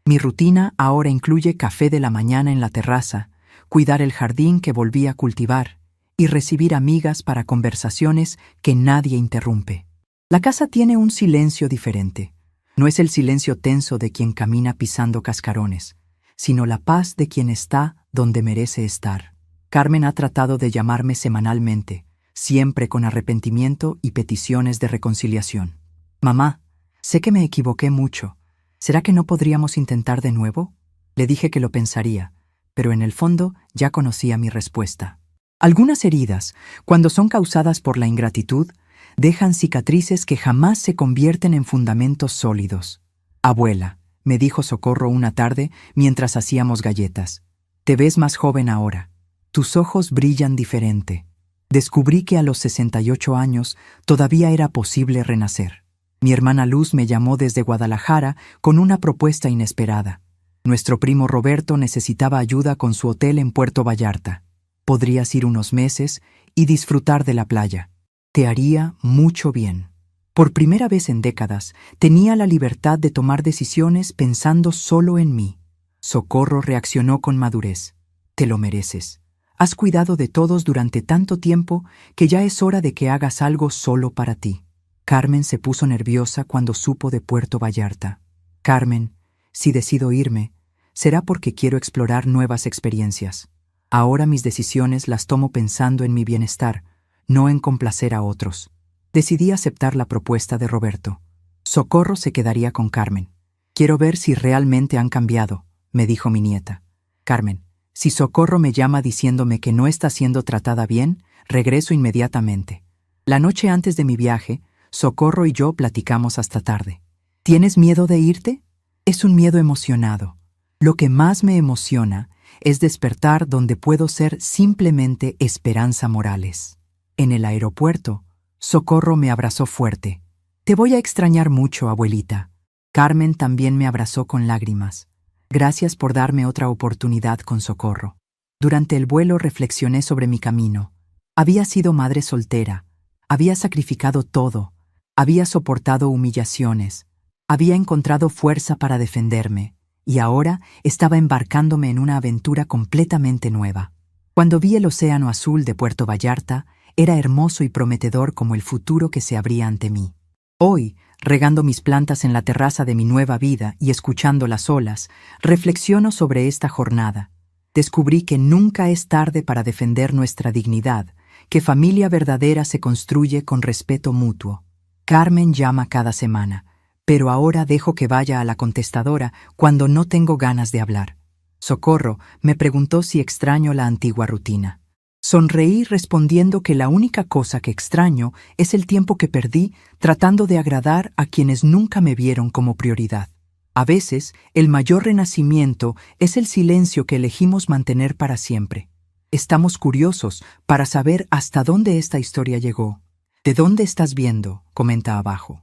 Mi rutina ahora incluye café de la mañana en la terraza, cuidar el jardín que volví a cultivar y recibir amigas para conversaciones que nadie interrumpe. La casa tiene un silencio diferente. No es el silencio tenso de quien camina pisando cascarones, sino la paz de quien está donde merece estar. Carmen ha tratado de llamarme semanalmente, siempre con arrepentimiento y peticiones de reconciliación. Mamá, sé que me equivoqué mucho. ¿Será que no podríamos intentar de nuevo? Le dije que lo pensaría, pero en el fondo ya conocía mi respuesta. Algunas heridas, cuando son causadas por la ingratitud, dejan cicatrices que jamás se convierten en fundamentos sólidos. Abuela, me dijo Socorro una tarde mientras hacíamos galletas, te ves más joven ahora. Tus ojos brillan diferente. Descubrí que a los 68 años todavía era posible renacer. Mi hermana Luz me llamó desde Guadalajara con una propuesta inesperada. Nuestro primo Roberto necesitaba ayuda con su hotel en Puerto Vallarta. Podrías ir unos meses y disfrutar de la playa. Te haría mucho bien. Por primera vez en décadas, tenía la libertad de tomar decisiones pensando solo en mí. Socorro reaccionó con madurez. Te lo mereces. Has cuidado de todos durante tanto tiempo que ya es hora de que hagas algo solo para ti. Carmen se puso nerviosa cuando supo de Puerto Vallarta. Carmen, si decido irme, será porque quiero explorar nuevas experiencias. Ahora mis decisiones las tomo pensando en mi bienestar, no en complacer a otros. Decidí aceptar la propuesta de Roberto. Socorro se quedaría con Carmen. Quiero ver si realmente han cambiado, me dijo mi nieta. Carmen, si Socorro me llama diciéndome que no está siendo tratada bien, regreso inmediatamente. La noche antes de mi viaje, Socorro y yo platicamos hasta tarde. ¿Tienes miedo de irte? Es un miedo emocionado. Lo que más me emociona es despertar donde puedo ser simplemente Esperanza Morales. En el aeropuerto, Socorro me abrazó fuerte. Te voy a extrañar mucho, abuelita. Carmen también me abrazó con lágrimas. Gracias por darme otra oportunidad con Socorro. Durante el vuelo reflexioné sobre mi camino. Había sido madre soltera. Había sacrificado todo. Había soportado humillaciones. Había encontrado fuerza para defenderme. Y ahora estaba embarcándome en una aventura completamente nueva. Cuando vi el océano azul de Puerto Vallarta, era hermoso y prometedor como el futuro que se abría ante mí. Hoy, regando mis plantas en la terraza de mi nueva vida y escuchando las olas, reflexiono sobre esta jornada. Descubrí que nunca es tarde para defender nuestra dignidad, que familia verdadera se construye con respeto mutuo. Carmen llama cada semana, pero ahora dejo que vaya a la contestadora cuando no tengo ganas de hablar. Socorro me preguntó si extraño la antigua rutina. Sonreí respondiendo que la única cosa que extraño es el tiempo que perdí tratando de agradar a quienes nunca me vieron como prioridad. A veces, el mayor renacimiento es el silencio que elegimos mantener para siempre. Estamos curiosos para saber hasta dónde esta historia llegó. ¿De dónde estás viendo? Comenta abajo.